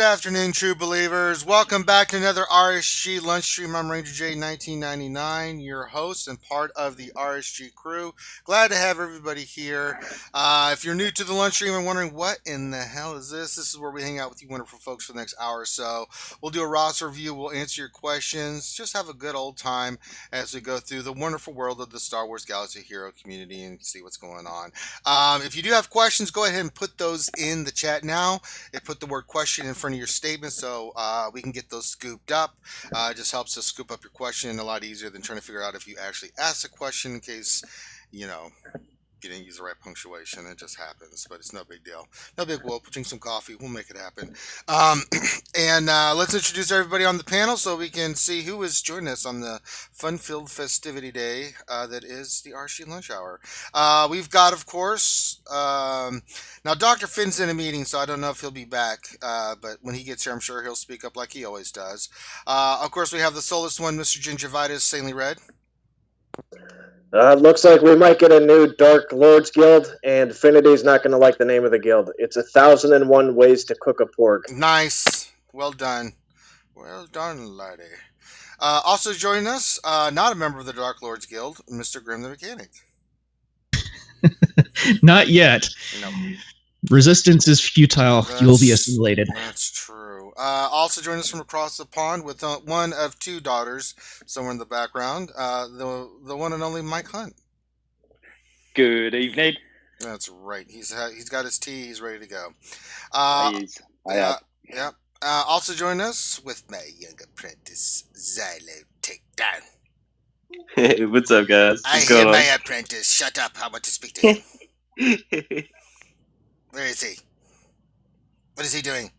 Good afternoon, true believers. Welcome back to another RSG Lunch Stream. I'm Ranger J 1999, your host and part of the RSG crew. Glad to have everybody here. If you're new to the Lunch Stream and wondering what in the hell is this is where we hang out with you wonderful folks for the next hour or so. We'll do a roster review. We'll answer your questions. Just have a good old time as we go through the wonderful world of the Star Wars Galaxy Hero community and see what's going on. If you do have questions, go ahead and put those in the chat now. Put the word question in front of your statement so we can get those scooped up. It just helps us scoop up your question a lot easier than trying to figure out if you actually asked a question in case, you didn't use the right punctuation. It just happens, but it's no big deal. No big whoop. Drink some coffee. We'll make it happen. And let's introduce everybody on the panel so we can see who is joining us on the fun-filled festivity day that is the RSG Lunch Hour. We've got, of course, now Dr. Finn's in a meeting, so I don't know if he'll be back, but when he gets here, I'm sure he'll speak up like he always does. Of course, we have the soulless one, Mr. Gingivitis, Saintly Red. Looks like we might get a new Dark Lords Guild, and Affinity's not going to like the name of the guild. It's 1,001 Ways to Cook a Pork. Nice. Well done. Well done, lady. Also joining us, not a member of the Dark Lords Guild, Mr. Grim the Mechanic. Not yet. No. Resistance is futile. You will be assimilated. That's true. Also joining us from across the pond with one of two daughters somewhere in the background, the one and only Mike Hunt. Good evening. That's right. He's got his tea. He's ready to go. Yeah. Also joining us with my young apprentice, Xylo Takedown. Hey, what's up, guys? I hear my apprentice. Shut up. I want to speak to him. Where is he? What is he doing?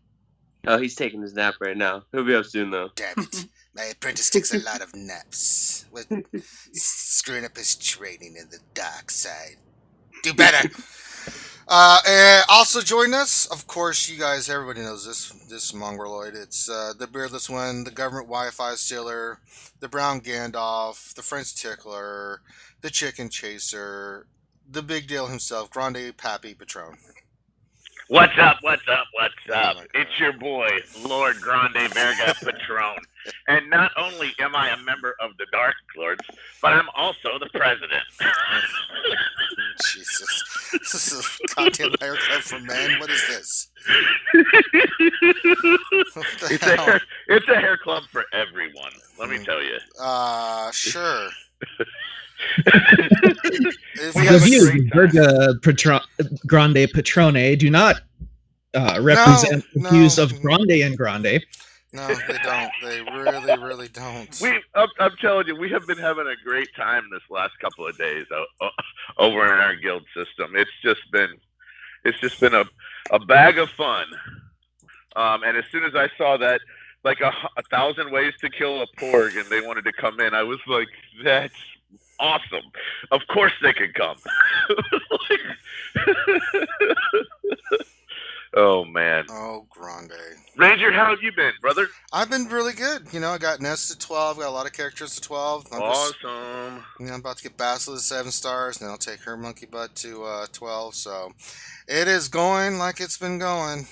Oh, he's taking his nap right now. He'll be up soon, though. Damn it. My apprentice takes a lot of naps. With screwing up his training in the dark side. Do better. And also join us, of course, you guys, everybody knows this mongoloid. It's the beardless one, the government Wi-Fi stealer, the brown Gandalf, the French tickler, the chicken chaser, the big deal himself, Grande Pappy Patron. What's up? It's your boy, Lord Grande Verga Patron. And not only am I a member of the Dark Lords, but I'm also the president. Jesus. This is a goddamn haircut for men. What is this? It's a hair club for everyone, let me tell you. Sure. The views of Verga Grande Patrone do not represent the views of Grande and Grande. No, they don't. They really, really don't. I'm telling you, we have been having a great time this last couple of days over in our guild system. It's just been a bag of fun. And as soon as I saw that, like 1,000 ways to kill a porg, and they wanted to come in, I was like, that's awesome. Of course they can come. Oh, man. Oh, Grande. Ranger, how have you been, brother? I've been really good. I got Nest to 12. Got a lot of characters to 12. Awesome. I'm about to get Basila to 7 stars, and then I'll take her monkey butt to 12. So it is going like it's been going,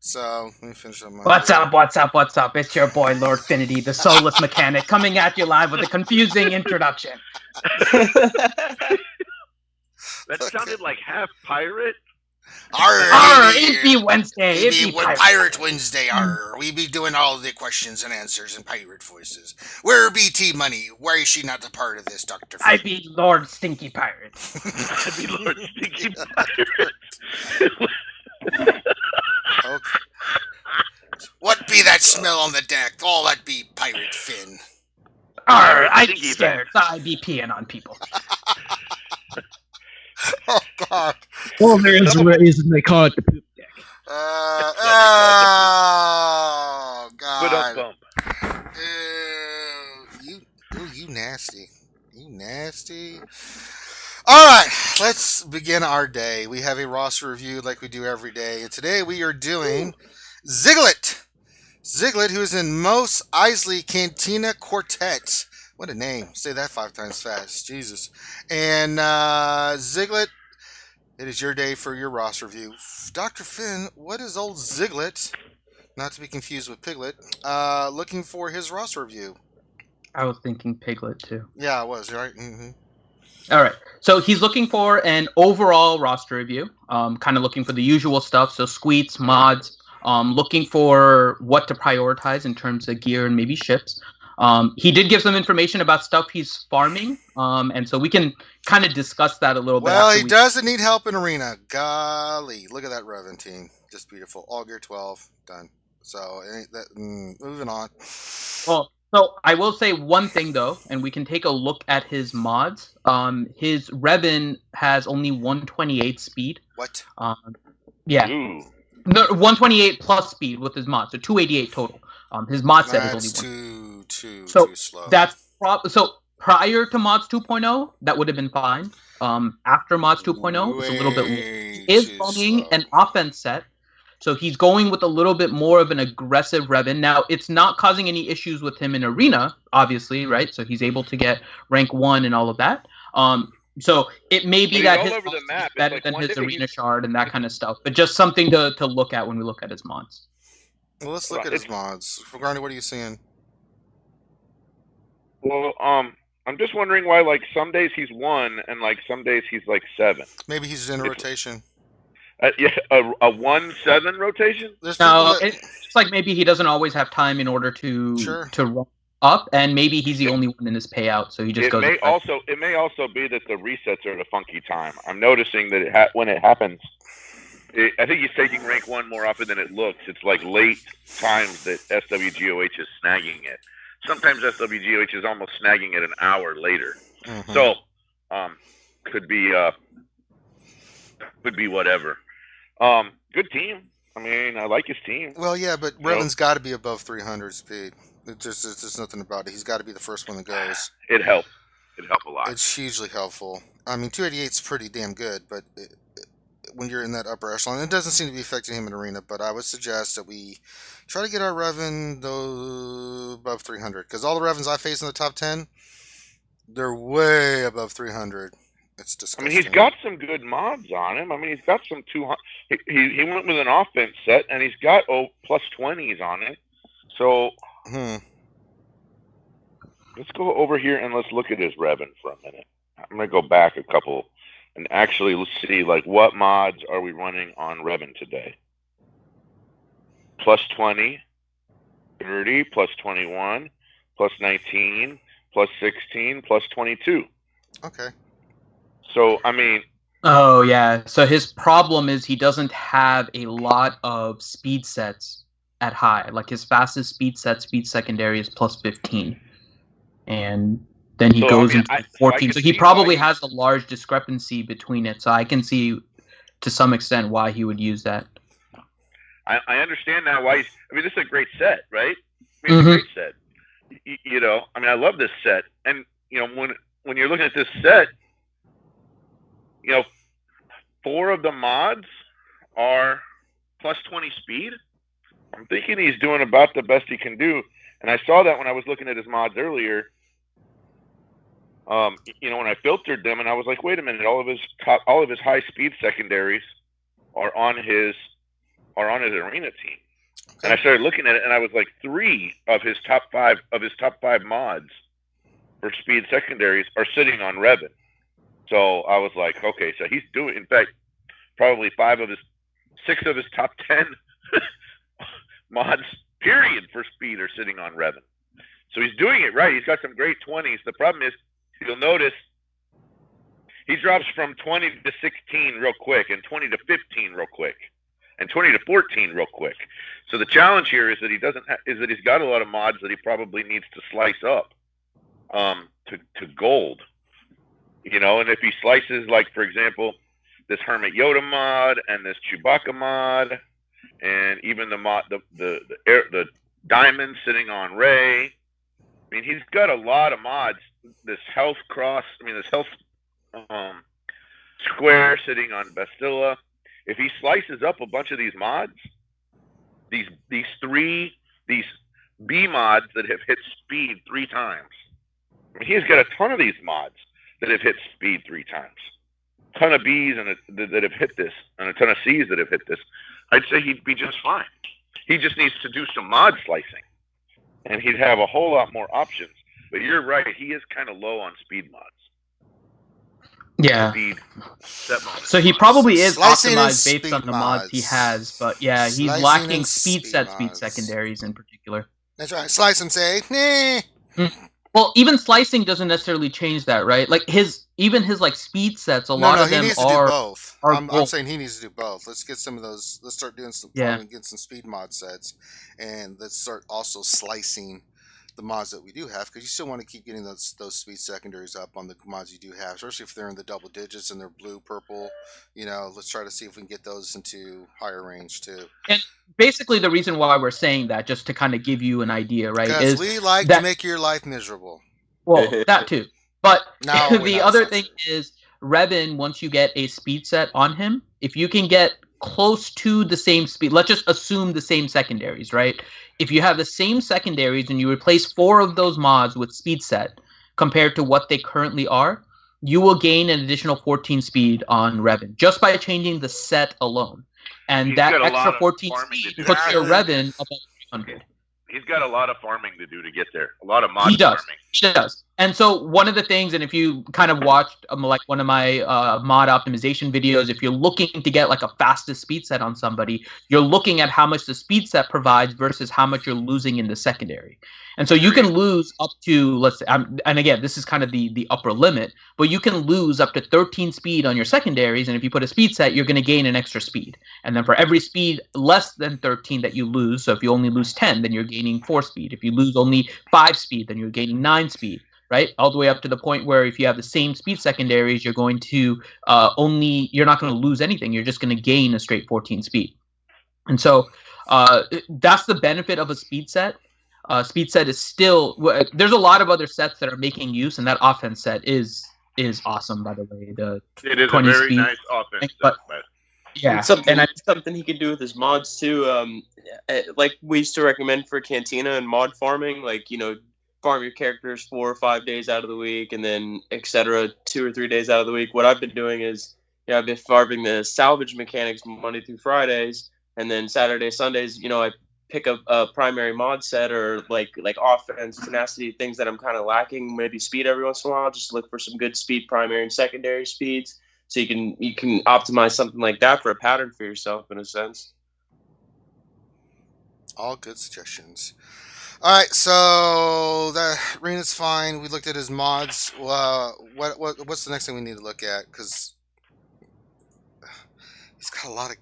So let me finish up my... What's up? It's your boy, Lord Finity, the soulless mechanic, coming at you live with a confusing introduction. That sounded like half pirate. It be Wednesday. It be Pirate Wednesday. We be doing all the questions and answers in pirate voices. Where be T Money? Why is she not a part of this, Dr. Finn? I be Lord Stinky Pirate. I be Lord Stinky Pirate. Okay. What be that smell on the deck? All that be Pirate Finn. I be scared, so I be peeing on people. Oh, God. Well, there is a reason they call it the poop deck. Oh, God. You nasty. You nasty. All right, let's begin our day. We have a roster review like we do every day. And today we are doing Ziggler. Ziggler, who is in Mos Eisley Cantina Quartet. What a name. Say that 5 times fast. Jesus. And Ziggler, it is your day for your roster review. Dr. Finn, what is old Ziggler not to be confused with Piglet. Looking for his roster review. I was thinking Piglet too. Yeah, I was, right? Mm-hmm. All right. So he's looking for an overall roster review, kind of looking for the usual stuff. So squeets, mods, looking for what to prioritize in terms of gear and maybe ships. He did give some information about stuff he's farming, and so we can kind of discuss that a little bit. Well, he doesn't need help in arena. Golly, look at that Revan team. Just beautiful. All gear 12, done. So, moving on. Well, so I will say one thing though, and we can take a look at his mods. His Revan has only 128 speed. What? Yeah. Ooh. No, 128 plus speed with his mod, so 288 total. His mod set is only too slow. That's so prior to mods 2.0, that would have been fine. After mods 2.0, it's a little bit. He is running an offense set, so he's going with a little bit more of an aggressive Revan. Now, it's not causing any issues with him in arena, obviously, right? So he's able to get rank 1 and all of that. So it may be that his over the map is better than his arena shard and that kind of stuff, but just something to look at when we look at his mods. Well, let's look at his mods. Granny, what are you seeing? Well, I'm just wondering why, like, some days he's 1 and, like, some days he's, like, 7. Maybe he's in a rotation. Yeah, a 1-7 rotation? No, it's like maybe he doesn't always have time in order to run up, and maybe he's the only one in his payout, so he just goes. It may also be that the resets are at a funky time. I'm noticing that when it happens, I think he's taking rank 1 more often than it looks. It's like late times that SWGOH is snagging it. Sometimes SWGOH is almost snagging it an hour later. Mm-hmm. So, could be whatever. Good team. I mean, I like his team. Well, yeah, but Revan's got to be above 300 speed. There's nothing about it. He's got to be the first one that goes. It helps. It helped a lot. It's hugely helpful. I mean, 288 is pretty damn good, but when you're in that upper echelon, it doesn't seem to be affecting him in arena. But I would suggest that we try to get our Revan above 300, because all the Revans I face in the top 10, they're way above 300. It's disgusting. I mean, he's got some good mods on him. I mean, he's got some 200. He went with an offense set, and he's got plus 20s on it. So let's go over here and let's look at his Revan for a minute. I'm going to go back a couple and actually let's see, like, what mods are we running on Revan today? Plus 20, 30, plus 21, plus 19, plus 16, plus 22. Okay. So, I mean... Oh, yeah. So his problem is he doesn't have a lot of speed sets at high. Like, his fastest speed set, speed secondary, is plus 15. And then he goes into 14. So he probably has a large discrepancy between it. So I can see, to some extent, why he would use that. I understand now why he's... I mean, this is a great set, right? I mean, it's a great set. You know, I mean, I love this set. And, you know, when you're looking at this set, you know, 4 of the mods are plus 20 speed. I'm thinking he's doing about the best he can do. And I saw that when I was looking at his mods earlier. You know, when I filtered them, and I was like, wait a minute, all of his high speed secondaries are on his arena team. And I started looking at it, and I was like, 3 of his top 5 mods for speed secondaries are sitting on Revan. So I was like, okay, so he's doing, in fact, probably 6 of his top 10 mods, period, for speed are sitting on Revan. So he's doing it right. He's got some great 20s. The problem is, you'll notice he drops from 20 to 16 real quick, and 20 to 15 real quick, and 20 to 14 real quick. So the challenge here is that he's got a lot of mods that he probably needs to slice up to gold. You know, and if he slices, like, for example, this Hermit Yoda mod and this Chewbacca mod, and even the diamond sitting on Rey. I mean, he's got a lot of mods. This health square sitting on Bastilla. If he slices up a bunch of these mods, these B mods that have hit speed 3 times. I mean, he's got a ton of these mods that have hit speed 3 times. A ton of Bs that have hit this, and a ton of Cs that have hit this. I'd say he'd be just fine. He just needs to do some mod slicing, and he'd have a whole lot more options. But you're right, he is kind of low on speed mods. Yeah. Speed set mods. So he probably is Slicing and optimized based speed on the mods he mods. has, but yeah, he's Slicing lacking and speed speed speed mods. secondaries in particular. That's right. Slice and say, nah. Well, even slicing doesn't necessarily change that, right? Like his like speed sets, a lot of he them needs to are. do both. are I'm gold. saying he needs to do both. Let's get some of those. Let's start doing some Yeah. farming, get some speed mod sets, and let's start also slicing the mods that we do have, because you still want to keep getting those speed secondaries up on the mods you do have, especially if they're in the double digits and they're blue, purple. Let's try to see if we can get those into higher range too. And basically, the reason why we're saying that, just to kind of give you an idea, right, Because is we like that, to make your life miserable. Well, that too. But No, the other thing is, Revan, once you get a speed set on him, if you can get close to the same speed, let's just assume the same secondaries, right? If you have the same secondaries and you replace 4 of those mods with speed set compared to what they currently are, you will gain an additional 14 speed on Revan just by changing the set alone. And He's that got a extra lot of 14 farming speed to do. puts your Revan above 300. He's got a lot of farming to do to get there. A lot of mod He does. farming. He does. And so one of the things, and if you kind of watched like one of my mod optimization videos, if you're looking to get like a fastest speed set on somebody, you're looking at how much the speed set provides versus how much you're losing in the secondary. And so you can lose up to, let's say, and again, this is kind of the upper limit, but you can lose up to 13 speed on your secondaries. And if you put a speed set, you're going to gain an extra speed. And then for every speed less than 13 that you lose, so if you only lose 10, then you're gaining 4 speed. If you lose only 5 speed, then you're gaining 9 speed, right? All the way up to the point where if you have the same speed secondaries, you're going to you're not going to lose anything. You're just going to gain a straight 14 speed. And so that's the benefit of a speed set. Speed set is still, there's a lot of other sets that are making use, and that offense set is awesome, by the way. It is a very nice offense set. Yeah, something he can do with his mods too. Like we used to recommend for Cantina and mod farming, like farm your characters 4 or 5 days out of the week, and then etc. 2 or 3 days out of the week. What I've been doing is, I've been farming the salvage mechanics Monday through Fridays, and then Saturday, Sundays, I pick up a primary mod set or like offense, tenacity, things that I'm kind of lacking. Maybe speed every once in a while. Just look for some good speed, primary and secondary speeds. So you can optimize something like that for a pattern for yourself, in a sense. All good suggestions. All right, so the arena's fine. We looked at his mods. What's the next thing we need to look at? Because he's got a lot of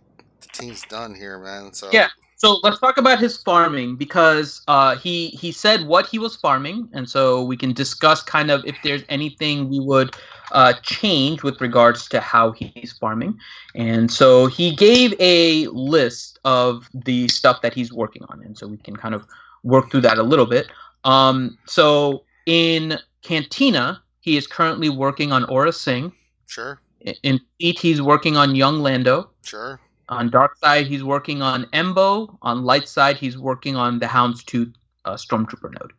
teams done here, man. So yeah. So let's talk about his farming, because he said what he was farming, and so we can discuss kind of if there's anything we would change with regards to how he's farming. And so he gave a list of the stuff that he's working on, and so we can kind of work through that a little bit. So in Cantina, he is currently working on Aura Singh. Sure. In Fleet, he's working on Young Lando. Sure. On Dark Side, he's working on Embo. On Light Side, he's working on the Houndstooth Stormtrooper node.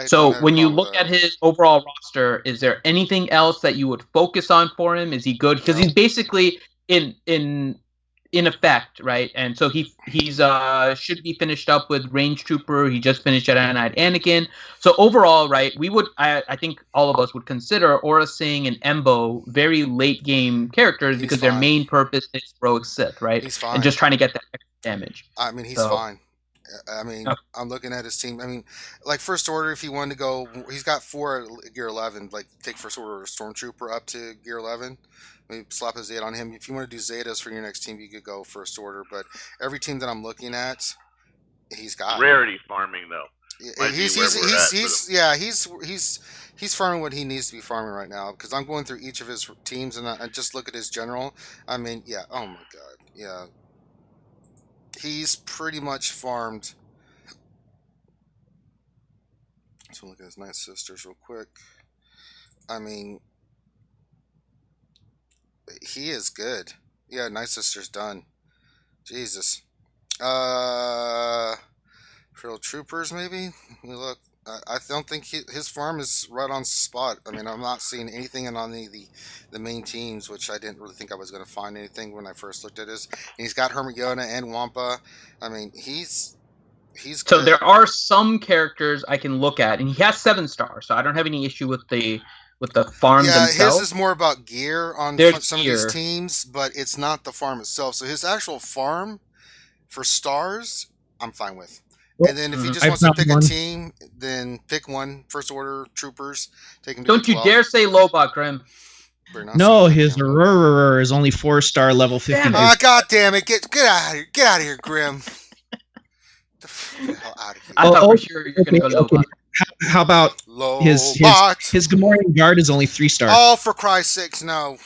So when you look at his overall roster, is there anything else that you would focus on for him? Is he good? Because he's basically in effect, right? And so he's should be finished up with Range Trooper. He just finished Jedi Knight Anakin. So overall, right, I think all of us would consider Aura Singh and Embo very late game characters because their main purpose is heroic Sith, right? He's fine. And just trying to get that extra damage. I mean, he's fine. I mean, I'm looking at his team. I mean, like First Order, if he wanted to go, he's got 4 at Gear 11. Like, take First Order Stormtrooper up to Gear 11. Maybe slap a Zeta on him. If you want to do Zetas for your next team, you could go First Order. But every team that I'm looking at, he's got rarity farming though. He's farming what he needs to be farming right now. Because I'm going through each of his teams and I just look at his general. I mean, yeah. Oh my God, yeah. He's pretty much farmed. So look at his Nightsisters real quick. I mean, he is good. Yeah, Nightsister's done. Jesus. Imperial Troopers, maybe? Look, I don't think his farm is right on spot. I mean, I'm not seeing anything on the main teams, which I didn't really think I was going to find anything when I first looked at his. And he's got Hermione and Wampa. I mean, he's He's so good. there are some characters I can look at, and he has 7-star, so I don't have any issue with the farm themselves. His is more about gear on some of these teams, but it's not the farm itself. So his actual farm for stars, I'm fine with. And then if he just wants to pick a team, then pick one first order troopers. Take him to Don't you dare say Lobot, Grim. No, his Rurr is only 4-star level 59. Ah, god damn it! Get out of here! Get out of here, Grim! Get the hell out of here! I thought for sure you were gonna go Lobot. How about his Gamorrean guard is only 3-star? Oh, for Christ's sakes, no!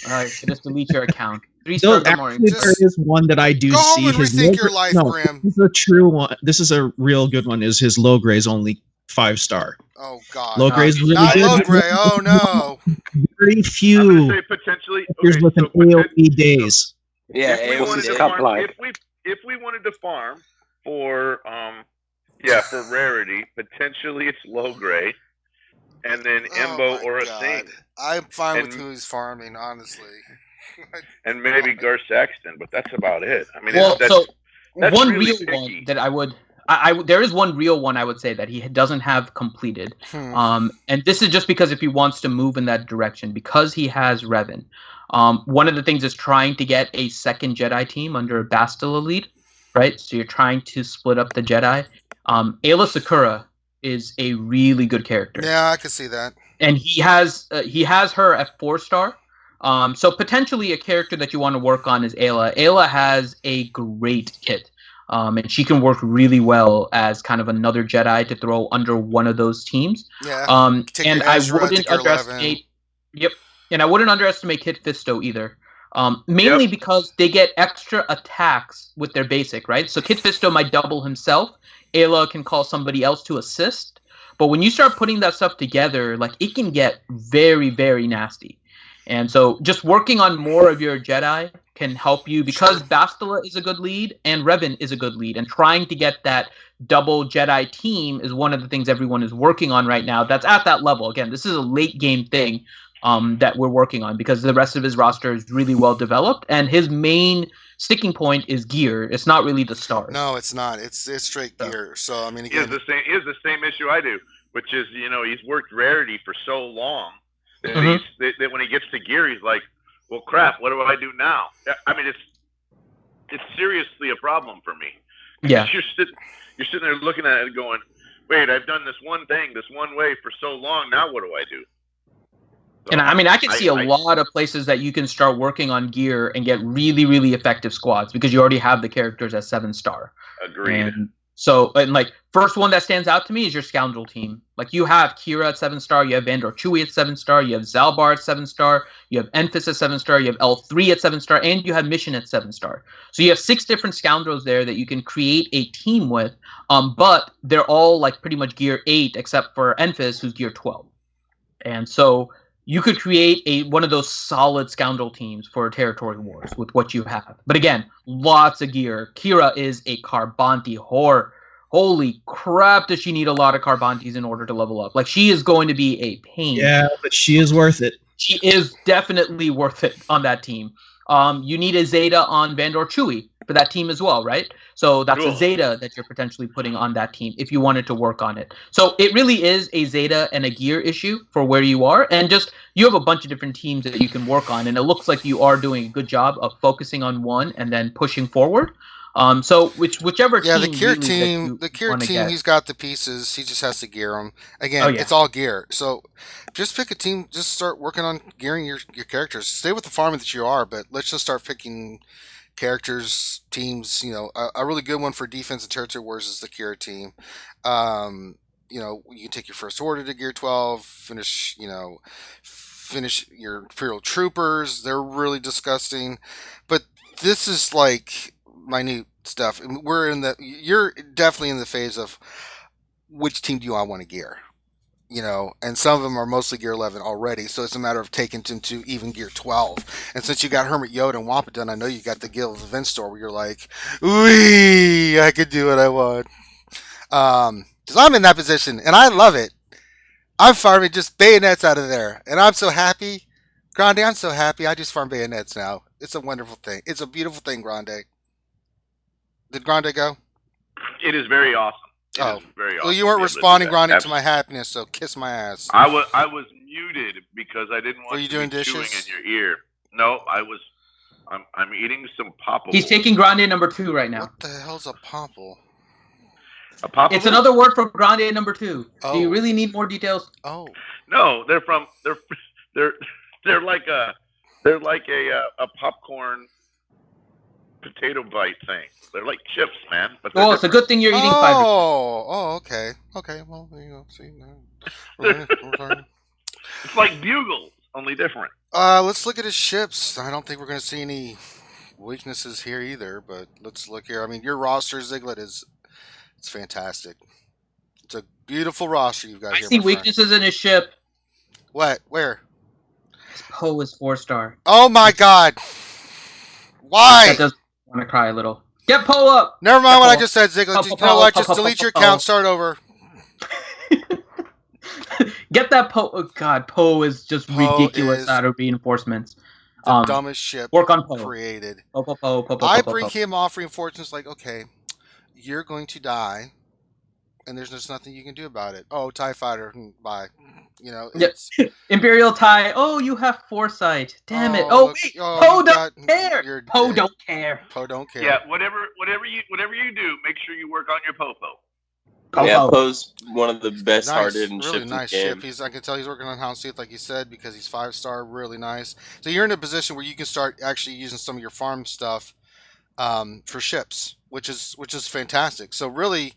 Alright, so just delete your account. 3-star Gamorrean. There is one that I do go see. Home and rethink your life, Grim. This is a true one. This is a real good one. Is his Logray is only 5-star? Oh god! Logray is really not good. Logray. Oh no! Very few. Say potentially. With an AOE days. Yeah, if we wanted to farm, if we wanted to farm for for rarity, potentially it's Logray, and then Imbo or a Thing. I'm fine with who he's farming, honestly. And maybe Gar Saxton, but that's about it. I mean, well, that's one really real picky. one that I would. There is one real one I would say that he doesn't have completed, and this is just because if he wants to move in that direction, because he has Revan. One of the things is trying to get a second Jedi team under Bastila lead, right? So you're trying to split up the Jedi. Ayla Sakura is a really good character. Yeah, I can see that. And he has her at 4-star. So potentially a character that you want to work on is Ayla. Ayla has a great kit. And she can work really well as kind of another Jedi to throw under one of those teams. Yeah. And I wouldn't underestimate. Yep. And I wouldn't underestimate Kit Fisto either. Mainly because they get extra attacks with their basic, right? So Kit Fisto might double himself. Ayla can call somebody else to assist. But when you start putting that stuff together, like it can get very, very nasty. And so just working on more of your Jedi can help you because Bastila is a good lead and Revan is a good lead. And trying to get that double Jedi team is one of the things everyone is working on right now. That's at that level. Again, this is a late game thing that we're working on because the rest of his roster is really well developed. And his main sticking point is gear. It's not really the stars. No, it's not. It's straight gear. So, I mean, again. He has the same issue I do, which is, he's worked rarity for so long that, that when he gets to gear, he's like, well, crap, what do I do now? I mean, it's seriously a problem for me. Yeah. You're sitting there looking at it and going, wait, I've done this one thing, this one way for so long, now what do I do? So, and I mean, I can see a lot of places that you can start working on gear and get really, really effective squads because you already have the characters at 7-star. Agreed. And like, first one that stands out to me is your Scoundrel team. Like, you have Kira at 7-star, you have Vandor Chewie at 7-star, you have Zalbar at 7-star, you have Enfys at 7-star, you have L3 at 7-star, and you have Mission at 7-star. So you have 6 different Scoundrels there that you can create a team with, but they're all like pretty much gear 8 except for Enfys, who's gear 12. And so you could create one of those solid Scoundrel teams for Territory Wars with what you have. But again, lots of gear. Kira is a Carbanti whore. Holy crap, does she need a lot of Carbantis in order to level up? Like, she is going to be a pain. Yeah, but she is worth it. She is definitely worth it on that team. You need a Zeta on Vandor Chewie for that team as well, right? So that's a Zeta that you're potentially putting on that team if you wanted to work on it. So it really is a Zeta and a gear issue for where you are. And just, you have a bunch of different teams that you can work on. And it looks like you are doing a good job of focusing on one and then pushing forward. So whichever team. Yeah, the Kier really team, he's got the pieces. He just has to gear them. Again, it's all gear. So just pick a team. Just start working on gearing your characters. Stay with the farming that you are, but let's just start picking characters, teams. A really good one for defense and territory wars is the Kier team. You can take your first order to gear 12. Finish your Imperial Troopers. They're really disgusting, but this is like minute stuff. You're definitely in the phase of which team do you want to gear, and some of them are mostly gear 11 already, so it's a matter of taking them to even gear 12. And since you got Hermit Yoda and Wampadun, I know you got the Guild of Event Store where you're like, wee, I could do what I want. Because I'm in that position and I love it. I'm farming just bayonets out of there, and I'm so happy. Grande, I'm so happy. I just farm bayonets now. It's a wonderful thing. It's a beautiful thing, Grande. Did Grande go? It is very awesome. It is very awesome. Well, you weren't responding, Grande, to my happiness, so kiss my ass. I was muted because I didn't want Were you doing dishes? chewing in your ear. No, I'm eating some popple. He's taking Grande number 2 right now. What the hell's a popple? A popple? It's another word for Grande number 2. Oh. Do you really need more details? Oh. No, they're like a popcorn potato bite thing. They're like chips, man. But well, it's a good thing you're eating fiber. Oh, okay. Okay, well, there you go. See, no. It's like Bugles, only different. Let's look at his ships. I don't think we're going to see any weaknesses here either, but let's look here. I mean, your roster, Ziggler, it's fantastic. It's a beautiful roster you've got here. I see weaknesses in his ship. What? Where? His Poe is 4-star. Oh my God! Why? That does want to cry a little. Get Poe up! Never mind what I just said, Ziggler. You know what? Just delete your account, start over. Get that Poe. Oh God, Poe is just ridiculous out of reinforcements. The dumbest ship work on Poe. created. Poe. I bring him off reinforcements like, okay, you're going to die, and there's just nothing you can do about it. Oh, TIE fighter, bye. You know, it's Imperial TIE. Oh, you have foresight. Damn it. Oh, wait. Poe don't care. Poe don't care. Poe don't care. Yeah, whatever you do, make sure you work on your Popo. Yeah, Poe's one of the best hearted and really ships nice in the game. ship. I can tell he's working on Houndstooth, like you said, because he's 5-star, really nice. So you're in a position where you can start actually using some of your farm stuff for ships, which is fantastic. So really,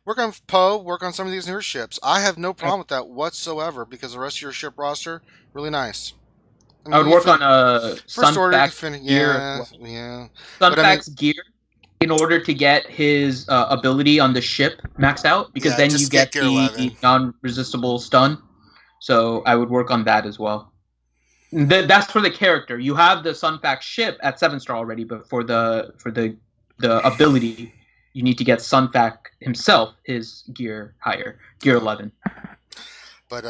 work on Poe, work on some of these newer ships. I have no problem with that whatsoever because the rest of your ship roster, really nice. I would work on Sunfax gear. Yeah. Sunfax gear in order to get his ability on the ship maxed out, because then you get the non-resistible stun. So I would work on that as well. That's for the character. You have the Sunfax ship at 7-star already, but for the ability, you need to get Sunfax himself his gear higher, gear 11. But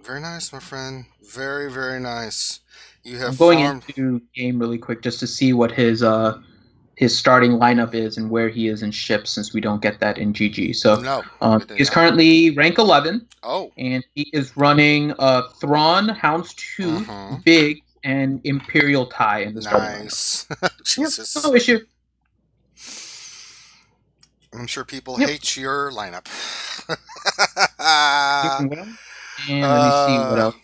very nice, my friend. Very, very nice. You have I'm going into game really quick just to see what his starting lineup is and where he is in ships, since we don't get that in GG. So he's currently rank 11. Oh. And he is running Thrawn, Houndstooth, Big, and Imperial TIE in the starting lineup. Nice. Jesus. No issue. I'm sure people hate your lineup. And let me see what else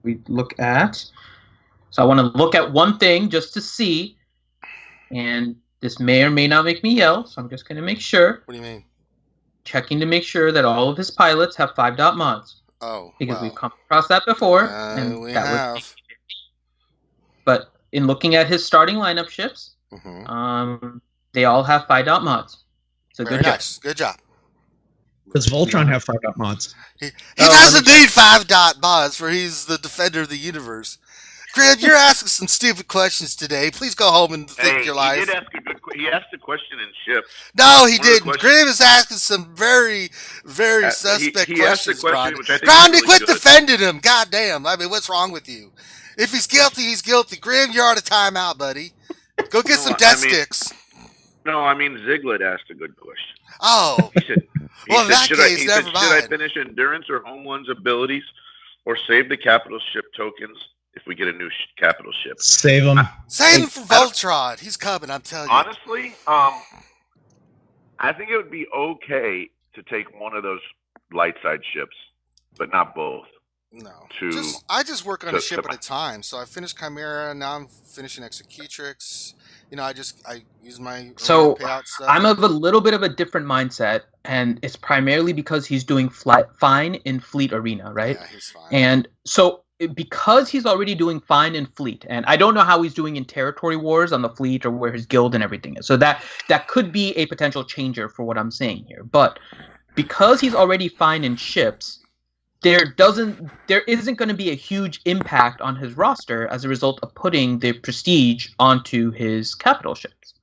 we look at. So I want to look at one thing just to see, and this may or may not make me yell, so I'm just going to make sure. What do you mean? Checking to make sure that all of his pilots have 5-dot mods. Oh, because we've come across that before. And we that have. But in looking at his starting lineup ships, they all have 5-dot mods. So very nice. Good job. Does Voltron have 5-dot mods? He doesn't need 5-dot mods, for he's the defender of the universe. Grib, you're asking some stupid questions today. Please go home and think your life. He asked a question in ship. No, he didn't. Grib is asking some very, very suspect questions. Groundy, quit defending him. God damn. I mean, what's wrong with you? If he's guilty, he's guilty. Grib, you're on a timeout, buddy. Go get some death sticks. No, I mean, Ziggler asked a good question. Oh. He said, in that case, never mind. Should I finish Endurance or Home One's abilities, or save the capital ship tokens if we get a new capital ship? Save them. Save him for Voltron. He's coming, I'm telling you. Honestly, I think it would be okay to take one of those light side ships, but not both. No. I just work on a ship at a time. So I finished Chimera, now I'm finishing Executrix. You know, I use my payout stuff. I'm of a little bit of a different mindset, and it's primarily because he's doing fine in Fleet Arena, right? Yeah, he's fine. And so because he's already doing fine in Fleet, and I don't know how he's doing in Territory Wars on the Fleet or where his guild and everything is. So that could be a potential changer for what I'm saying here. But because he's already fine in ships, there isn't going to be a huge impact on his roster as a result of putting the prestige onto his capital ships.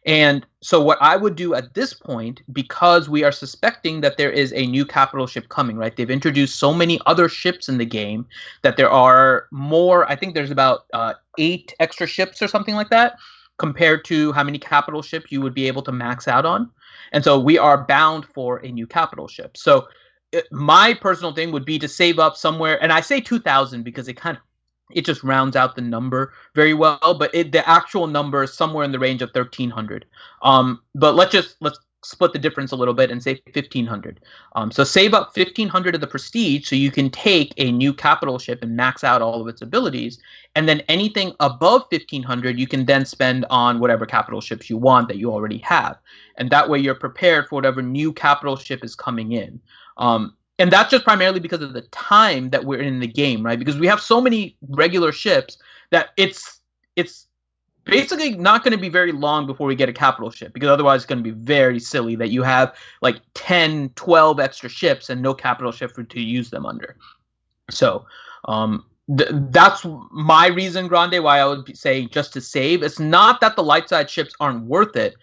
And so what I would do at this point, because we are suspecting that there is a new capital ship coming, right? They've introduced so many other ships in the game that there are more. I think there's about 8 extra ships or something like that compared to how many capital ships you would be able to max out on. And so we are bound for a new capital ship. So my personal thing would be to save up somewhere, and I say 2,000 because it just rounds out the number very well, but the actual number is somewhere in the range of 1,300. But let's split the difference a little bit and say 1,500. So save up 1,500 of the prestige so you can take a new capital ship and max out all of its abilities, and then anything above 1,500 you can then spend on whatever capital ships you want that you already have, and that way you're prepared for whatever new capital ship is coming in. And that's just primarily because of the time that we're in the game, right? Because we have so many regular ships that it's basically not going to be very long before we get a capital ship, because otherwise it's going to be very silly that you have like 10, 12 extra ships and no capital ship to use them under. So that's my reason, Grande, why I would say just to save. It's not that the light side ships aren't worth it.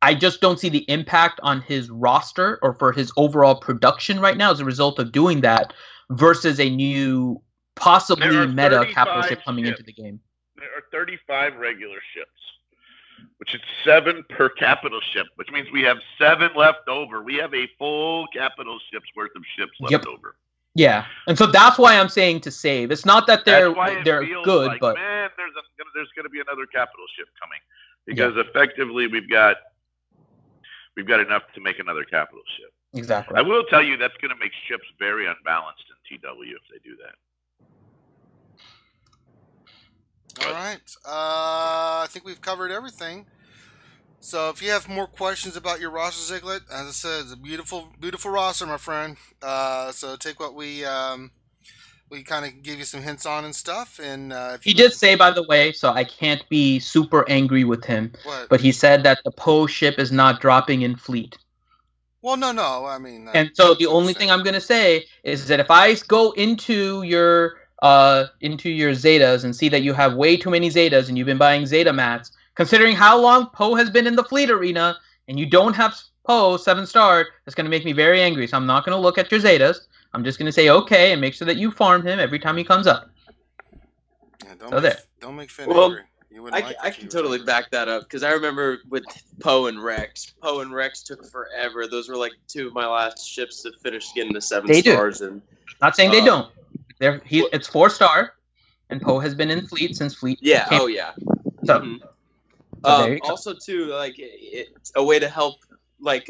I just don't see the impact on his roster or for his overall production right now as a result of doing that versus a new, possibly meta capital ship coming into the game. There are 35 regular ships, which is 7 per capital ship, which means we have 7 left over. We have a full capital ship's worth of ships left over. Yeah, and so that's why I'm saying to save. It's not that they're good, like, but man, there's going to be another capital ship coming, because effectively we've got enough to make another capital ship. Exactly. I will tell you that's going to make ships very unbalanced in TW if they do that. All right. I think we've covered everything. So if you have more questions about your roster, Ziggler, as I said, it's a beautiful, beautiful roster, my friend. So take what we kind of give you some hints on and stuff. And he did say, by the way, so I can't be super angry with him, but he said that the Poe ship is not dropping in fleet. Well, no. I mean, and so the only thing I'm going to say is that if I go into your Zetas and see that you have way too many Zetas and you've been buying Zeta mats, considering how long Poe has been in the fleet arena, and you don't have Poe 7-star, that's going to make me very angry. So I'm not going to look at your Zetas. I'm just going to say okay and make sure that you farm him every time he comes up. Yeah, don't make Finn angry. I can totally back that up, because I remember with Poe and Rex. Poe and Rex took forever. Those were like 2 of my last ships that finished getting the 7 stars. And not saying they don't. It's 4-star, and Poe has been in fleet since fleet. Yeah. Came. Oh yeah. So, also too, like it's a way to help like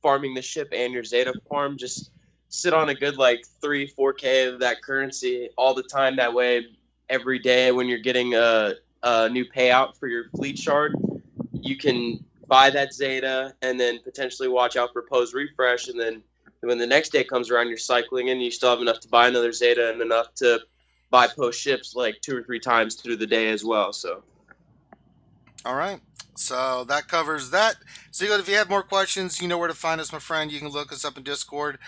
farming the ship and your Zeta farm. Just sit on a good like 3-4K of that currency all the time. That way, every day when you're getting a new payout for your fleet shard, you can buy that Zeta and then potentially watch out for Poe's refresh. And then when the next day comes around, you're cycling in, you still have enough to buy another Zeta and enough to buy Poe ships like 2 or 3 times through the day as well. So. All right. So that covers that. Ziggler, if you have more questions, you know where to find us, my friend. You can look us up in Discord.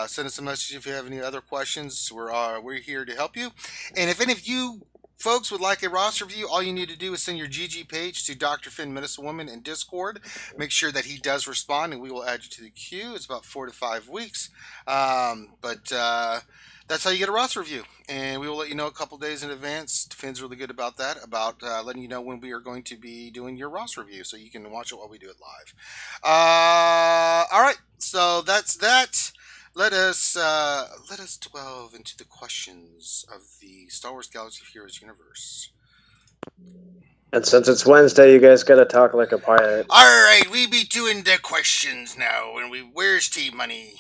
Send us a message if you have any other questions. We're here to help you. And if any of you folks would like a roster review, all you need to do is send your GG page to Dr. Finn Medicine Woman in Discord. Make sure that he does respond, and we will add you to the queue. It's about 4 to 5 weeks. That's how you get a roster review, and we will let you know a couple days in advance. Finn's really good about that, about letting you know when we are going to be doing your roster review, so you can watch it while we do it live. All right, so that's that. Let us delve into the questions of the Star Wars Galaxy of Heroes universe. And since it's Wednesday, you guys gotta talk like a pirate. All right, we be doing the questions now, and where's T-Money?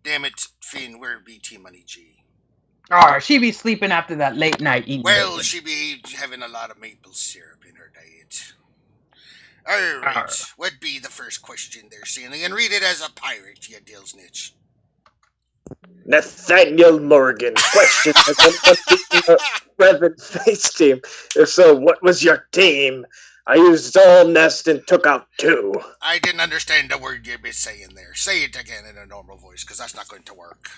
Damn it, Finn, where be T-Money G? Oh, she be sleeping after that late night eating. Well, bacon. she be having a lot of maple syrup in her diet. All right, what be the first question there, Stanley? And read it as a pirate, you Dillsnitch. Nathaniel Morgan, question: has anyone beaten a Revan face team? If so, what was your team? I used all nest and took out 2. I didn't understand the word you be saying there. Say it again in a normal voice, because that's not going to work.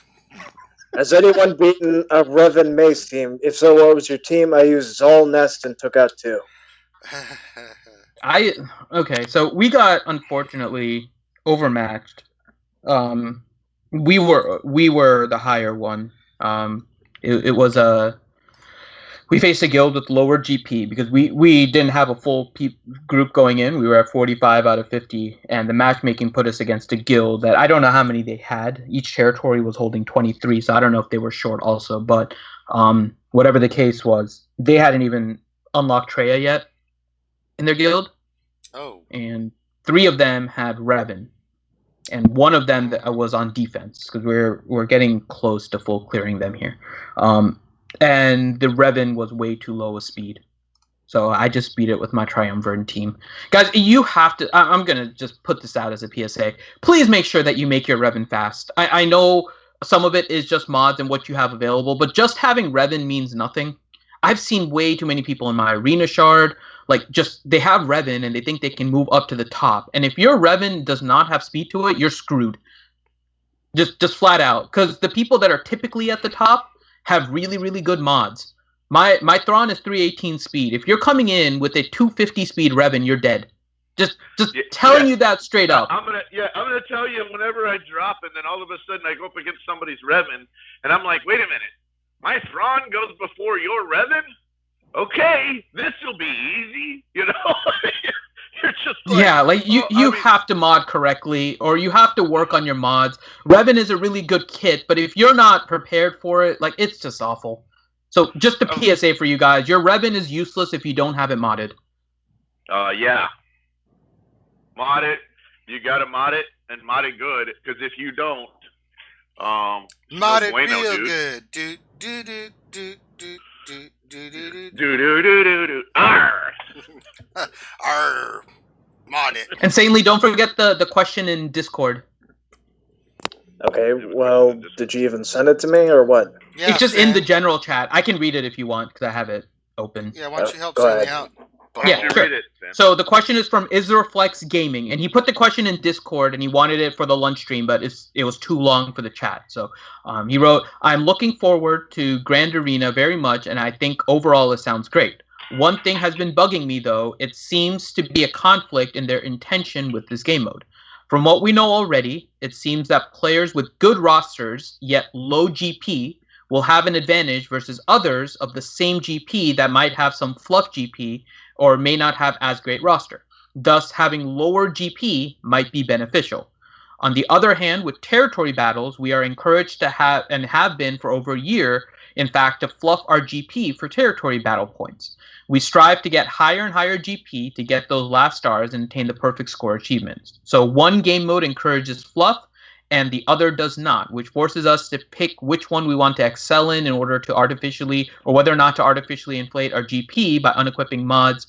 Has anyone beaten a Revan Mace team? If so, what was your team? I used all nest and took out 2. Okay, so we got unfortunately overmatched. We were the higher one. It was a We faced a guild with lower GP because we didn't have a full group going in. We were at 45 out of 50, and the matchmaking put us against a guild that I don't know how many they had. Each territory was holding 23, so I don't know if they were short also. But whatever the case was, they hadn't even unlocked Treya yet in their guild. Oh. And 3 of them had Revan, and one of them was on defense because we're getting close to full clearing them here. And the Revan was way too low a speed. So I just beat it with my Triumvirate team. Guys, you have to... I'm going to just put this out as a PSA. Please make sure that you make your Revan fast. I know some of it is just mods and what you have available, but just having Revan means nothing. I've seen way too many people in my arena shard, they have Revan and they think they can move up to the top. And if your Revan does not have speed to it, you're screwed. Just flat out. Because the people that are typically at the top have really, really good mods. My Thrawn is 318 speed. If you're coming in with a 250 speed Revan, you're dead. Just telling you that straight up. I'm gonna tell you, whenever I drop and then all of a sudden I go up against somebody's Revan and I'm like, wait a minute, my Thrawn goes before your Revan? Okay, this will be easy, you know. You're just you have to mod correctly, or you have to work on your mods. Revan is a really good kit, but if you're not prepared for it, it's just awful. So just a PSA for you guys, your Revan is useless if you don't have it modded. Yeah. Mod it. You gotta mod it and mod it good, because if you don't, mod it bueno, real dude. good. Do do do do do do do do do do do do do. Arr. Arr. Mod it. And Sanely, don't forget the question in Discord. Okay, well, did you even send it to me or what? Yeah, it's just Sam. in the general chat. I can read it if you want, because I have it open. Yeah, why don't you help Go Sandy ahead. out? Yeah, sure. So the question is from Israflex Gaming, and he put the question in Discord, and he wanted it for the lunch stream, but it was too long for the chat. So he wrote, "I'm looking forward to Grand Arena very much, and I think overall it sounds great. One thing has been bugging me, though. It seems to be a conflict in their intention with this game mode. From what we know already, it seems that players with good rosters, yet low GP, will have an advantage versus others of the same GP that might have some fluff GP or may not have as great roster. Thus, having lower GP might be beneficial. On the other hand, with territory battles, we are encouraged to have, and have been for over a year, in fact, to fluff our GP for territory battle points. We strive to get higher and higher GP to get those last stars and attain the perfect score achievements. So one game mode encourages fluff, and the other does not, which forces us to pick which one we want to excel in order to artificially, or whether or not to artificially inflate our GP by unequipping mods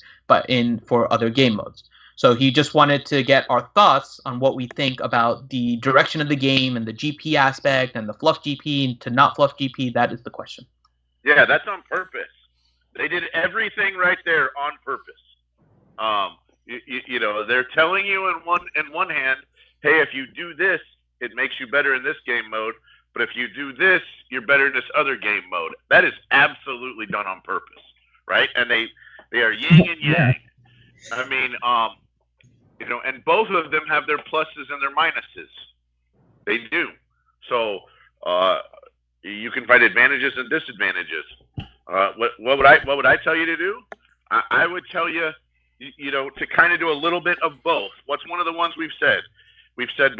for other game modes. So he just wanted to get our thoughts on what we think about the direction of the game and the GP aspect and the fluff GP to not fluff GP. That is the question." Yeah, that's on purpose. They did everything right there on purpose. You know, they're telling you in one hand, hey, if you do this, it makes you better in this game mode. But if you do this, you're better in this other game mode. That is absolutely done on purpose, right? And they are yin and yang. I mean, you know, and both of them have their pluses and their minuses. They do. So you can find advantages and disadvantages. What would I tell you to do? I would tell you, you know, to kind of do a little bit of both. What's one of the ones we've said? We've said,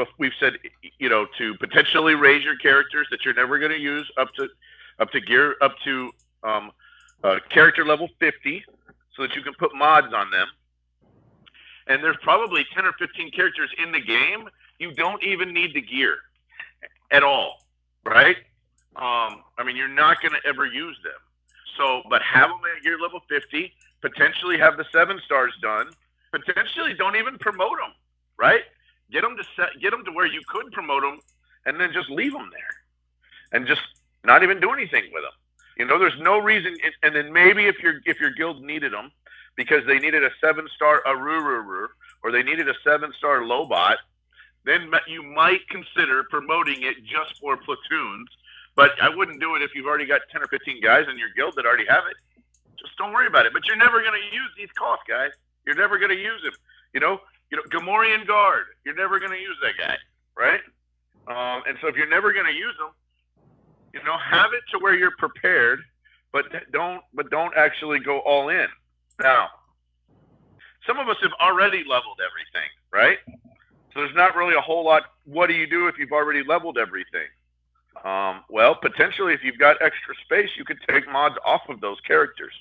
you know, to potentially raise your characters that you're never going to use up to character level 50, so that you can put mods on them. And there's probably 10 or 15 characters in the game you don't even need the gear at all, right? I mean, you're not going to ever use them. So, but have them at gear level 50, potentially have the 7 stars done, potentially don't even promote them, right? Get them to where you could promote them, and then just leave them there, and just not even do anything with them. You know, there's no reason. And then maybe if your guild needed them because they needed a 7-star Arururu or they needed a 7-star Lobot, then you might consider promoting it just for platoons. But I wouldn't do it if you've already got 10 or 15 guys in your guild that already have it. Just don't worry about it. But you're never going to use these costs, guys. You're never going to use them. You know, Gamorrean Guard, you're never going to use that guy, right? And so if you're never going to use them, you know, have it to where you're prepared but don't actually go all in. Now, some of us have already leveled everything, right? So there's not really a whole lot. What do you do if you've already leveled everything? Well, potentially, if you've got extra space, you could take mods off of those characters.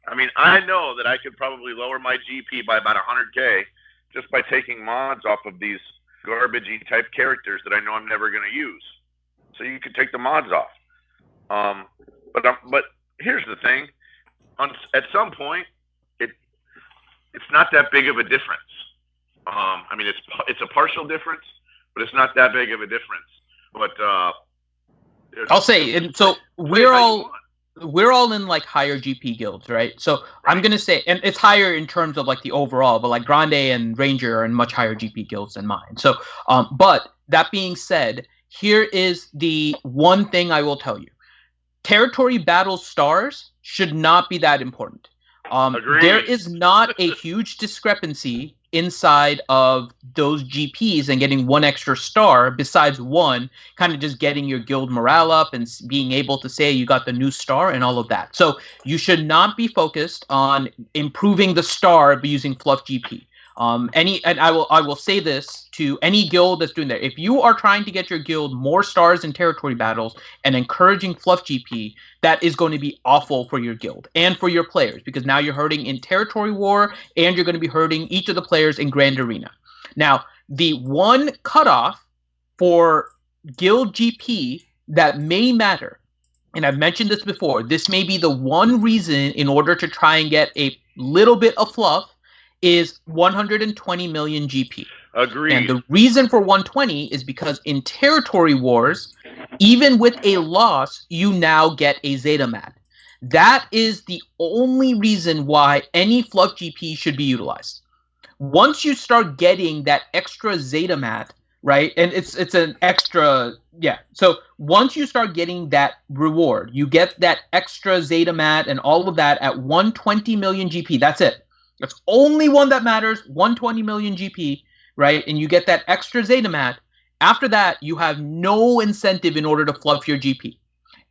I mean, I know that I could probably lower my GP by about 100K just by taking mods off of these garbagey type characters that I know I'm never going to use. So you could take the mods off. But here's the thing: at some point, it's not that big of a difference. I mean, it's a partial difference, but it's not that big of a difference. But I'll say, and so we're all in like higher GP guilds, right? So I'm gonna say, and it's higher in terms of like the overall, but like Grande and Ranger are in much higher GP guilds than mine. So, but that being said, here is the one thing I will tell you: territory battle stars should not be that important. There is not a huge discrepancy inside of those GPs and getting one extra star besides one, kind of just getting your guild morale up and being able to say you got the new star and all of that. So you should not be focused on improving the star using Fluff GP. And I will say this to any guild that's doing that: if you are trying to get your guild more stars in territory battles and encouraging Fluff GP, that is going to be awful for your guild and for your players, because now you're hurting in territory war and you're going to be hurting each of the players in Grand Arena. Now, the one cutoff for guild GP that may matter, and I've mentioned this before, this may be the one reason in order to try and get a little bit of fluff, is 120 million GP. Agreed. And the reason for 120 is because in territory wars, even with a loss, you now get a Zeta mat. That is the only reason why any Fluff GP should be utilized. Once you start getting that extra Zeta mat, right? And it's an extra, yeah. So once you start getting that reward, you get that extra Zeta mat and all of that at 120 million GP. That's it. That's only one that matters, 120 million GP, right? And you get that extra Zeta mat. After that, you have no incentive in order to fluff your GP.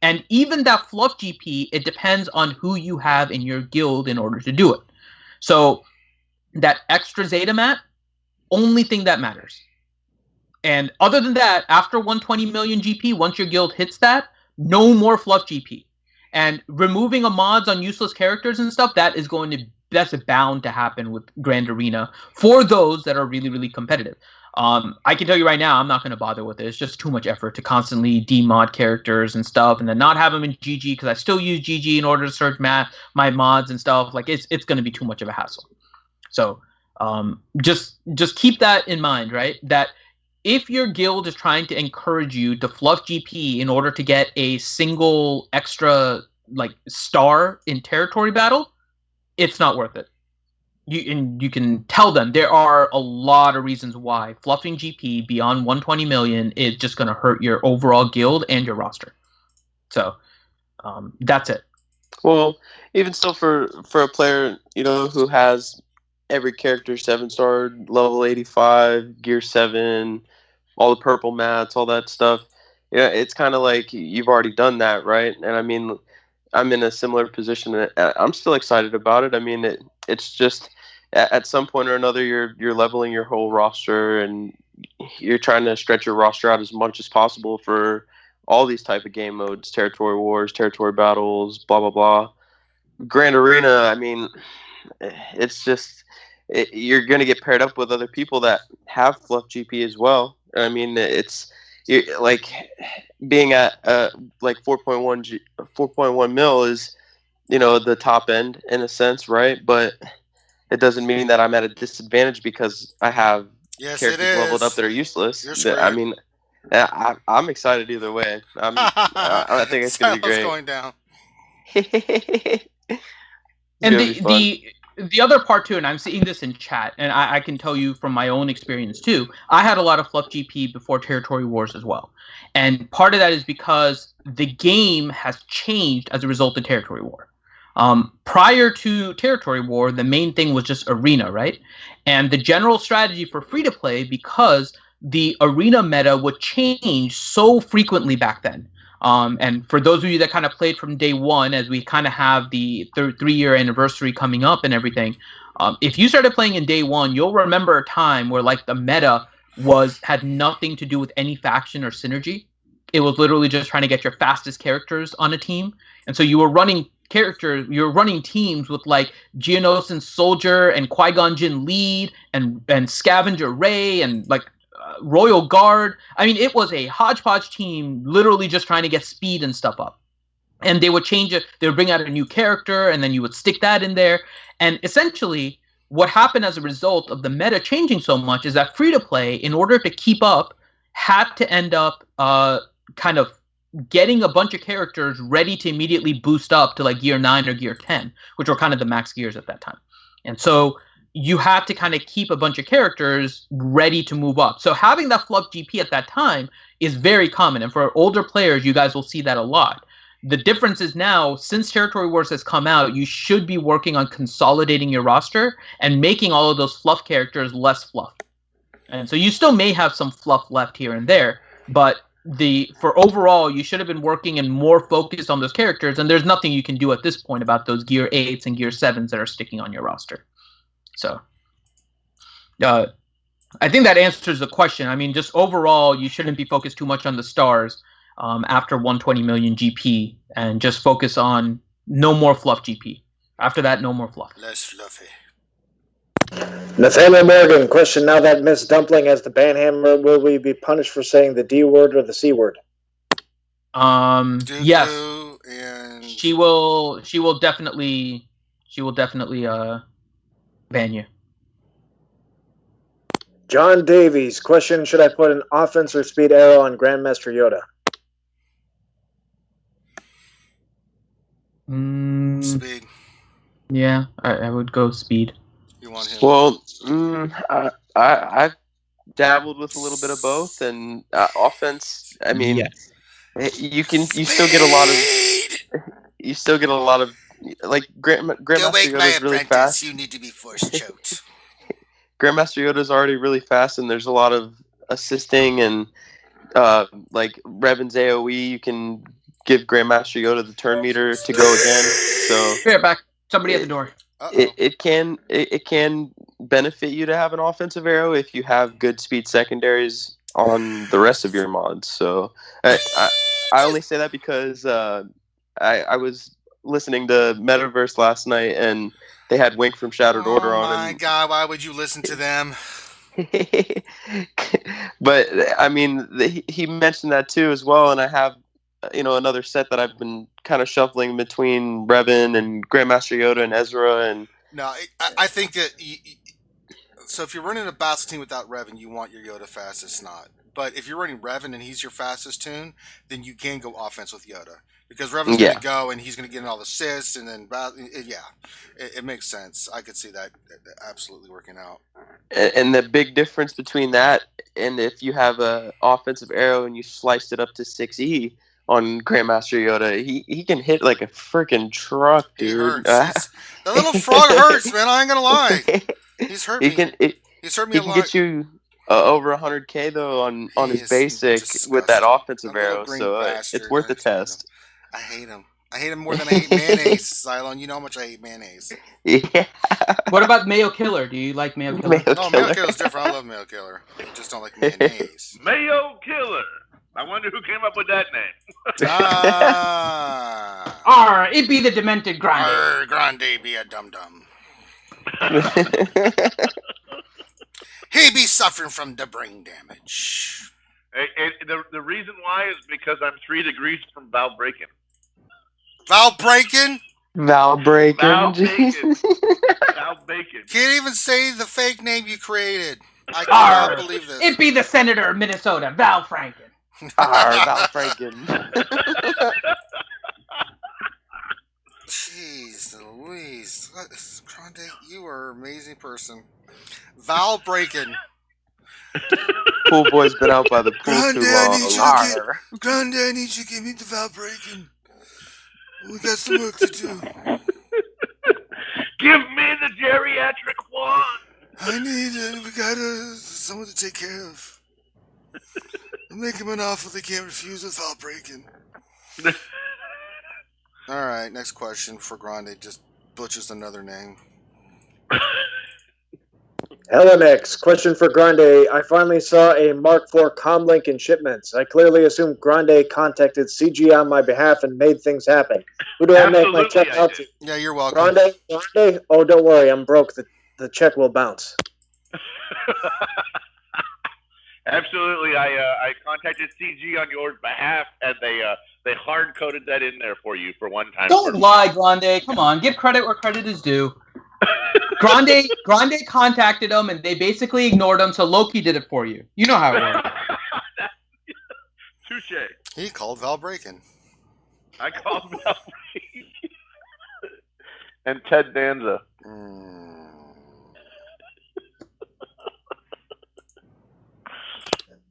And even that fluff GP, it depends on who you have in your guild in order to do it. So that extra Zeta mat, only thing that matters. And other than that, after 120 million GP, once your guild hits that, no more fluff GP. And removing a mods on useless characters and stuff, that's bound to happen with Grand Arena for those that are really, really competitive. I can tell you right now, I'm not going to bother with it. It's just too much effort to constantly demod characters and stuff, and then not have them in GG, because I still use GG in order to search my mods and stuff. Like it's going to be too much of a hassle. So just keep that in mind, right? That if your guild is trying to encourage you to fluff GP in order to get a single extra like star in territory battle, it's not worth it. You can tell them there are a lot of reasons why fluffing GP beyond 120 million is just going to hurt your overall guild and your roster. So that's it. Well, even still, for a player, you know, who has every character 7-star, level 85, gear 7, all the purple mats, all that stuff, yeah, it's kind of like you've already done that, right? And I mean, I'm in a similar position. I'm still excited about it. I mean, it's just at some point or another, you're leveling your whole roster, and you're trying to stretch your roster out as much as possible for all these type of game modes: territory wars, territory battles, blah blah blah. Grand Arena, I mean, it's just you're going to get paired up with other people that have fluff GP as well. I mean, it's like being at like 4.1 mil is, you know, the top end in a sense, right? But it doesn't mean that I'm at a disadvantage because I have characters leveled up that are useless. I mean, I'm excited either way. I think it's going to be great. Going down. And the other part too, and I'm seeing this in chat, and I can tell you from my own experience too, I had a lot of fluff GP before Territory Wars as well. And part of that is because the game has changed as a result of Territory War. Prior to Territory War, the main thing was just Arena, right? And the general strategy for free-to-play, because the Arena meta would change so frequently back then, And for those of you that kind of played from day one, as we kind of have the 3-year anniversary coming up and everything, if you started playing in day one, you'll remember a time where like the meta had nothing to do with any faction or synergy. It was literally just trying to get your fastest characters on a team, and so you were running teams with like Geonosis Soldier and Qui-Gon Jinn lead and Scavenger Ray and like Royal Guard. I mean, it was a hodgepodge team, literally just trying to get speed and stuff up. And they would change it. They would bring out a new character, and then you would stick that in there. And essentially, what happened as a result of the meta changing so much is that free-to-play, in order to keep up, had to end up kind of getting a bunch of characters ready to immediately boost up to like gear 9 or gear 10, which were kind of the max gears at that time. And so you had to kind of keep a bunch of characters ready to move up. So having that Fluff GP at that time is very common. And for older players, you guys will see that a lot. The difference is now, since Territory Wars has come out, you should be working on consolidating your roster and making all of those fluff characters less fluff. And so you still may have some fluff left here and there, but for overall, you should have been working and more focused on those characters, and there's nothing you can do at this point about those gear 8s and gear 7s that are sticking on your roster. So I think that answers the question. I mean, just overall, you shouldn't be focused too much on the stars after 120 million GP, and just focus on no more fluff GP. After that, no more fluff. Less fluffy. Nathaniel Morgan, question: now that Miss Dumpling has the banhammer, will we be punished for saying the D word or the C word? Yes. And She will definitely ban you. John Davies, question: should I put an offense or speed arrow on Grandmaster Yoda? Speed. Yeah, I would go speed. You want him? Well, I've dabbled with a little bit of both, and offense. I mean, Yes. you still get a lot of like Grandmaster Yoda is really fast. You need to be force choked. Grandmaster Yoda is already really fast, and there's a lot of assisting and like Revan's AOE. You can give Grandmaster Yoda the turn meter to go again. So Here, back. Somebody at the door. it can benefit you to have an offensive arrow if you have good speed secondaries on the rest of your mods. So I only say that because I was listening to Metaverse last night, and they had Wink from Shattered Order on. Oh my god, why would you listen to them? But I mean, he mentioned that too as well, and I have another set that I've been kind of shuffling between Revan and Grandmaster Yoda and Ezra. And no, I think that so if you're running a battle team without Revan, you want your Yoda fastest not. But if you're running Revan and he's your fastest tune, then you can go offense with Yoda. Because Revan's going to go and he's going to get in all the assists, and then it makes sense. I could see that absolutely working out. And the big difference between that and if you have a offensive arrow and you sliced it up to 6E on Grandmaster Yoda, he can hit like a freaking truck, dude. He hurts. The little frog hurts, man. I ain't gonna lie. He's hurt me. He's hurt me a lot. He can get you over 100K though on his basic with that offensive arrow, so it's worth a test. I hate him. I hate him more than I hate mayonnaise, Cylon. You know how much I hate mayonnaise. Yeah. What about Mayo Killer? Do you like Mayo Killer? Mayo Killer's different. I love Mayo Killer. I just don't like mayonnaise. Mayo Killer. I wonder who came up with that name. It be the demented Grande. Grande be a dum-dum. He be suffering from the brain damage. The reason why is because I'm 3 degrees from Val Breakin. Val Breakin? Val Breakin. Val Bacon. Val Bacon. Can't even say the fake name you created. I cannot believe this. It be the Senator of Minnesota, Val Franken. Val Franken. Jeez Louise. Grande, you are an amazing person. Val Breakin. Pool boy's been out by the pool too long. Grande, I need you to give me the Val Breakin. We got some work to do. Give me the geriatric wand. I need we got someone to take care of. Make him an offer they can't refuse with Val Breakin. All right, next question for Grande. Just butchers another name. Helenex, question for Grande. I finally saw a Mark IV comlink in shipments. I clearly assume Grande contacted CG on my behalf and made things happen. Who do I make my check out to? Yeah, you're welcome. Grande? Oh, don't worry. I'm broke. The check will bounce. Absolutely. I contacted CG on your behalf, and they hard coded that in there for you for one time. Don't lie, Grande. Come on, give credit where credit is due. Grande contacted them, and they basically ignored him, so Loki did it for you. You know how it works. Touche. He called Val Braken. I called Val Braken. And Ted Danza.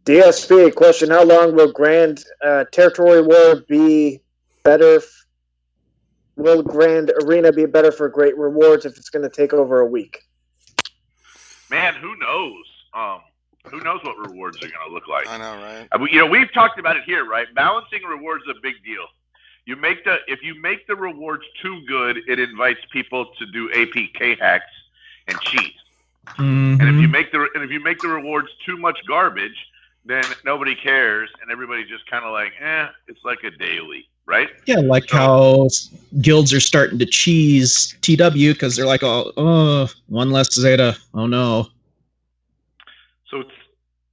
DSP, question, how long will Grand Territory War be better? Will Grand Arena be better for great rewards if it's going to take over a week? Man, who knows? Who knows what rewards are going to look like? I know, right? We've talked about it here, right? Balancing rewards is a big deal. If you make the rewards too good, it invites people to do APK hacks and cheat. Mm-hmm. And if you make the rewards too much garbage, then nobody cares, and everybody just kind of like, it's like a daily, right? Yeah, like how guilds are starting to cheese TW because they're like, oh, one less Zeta. Oh no. So it's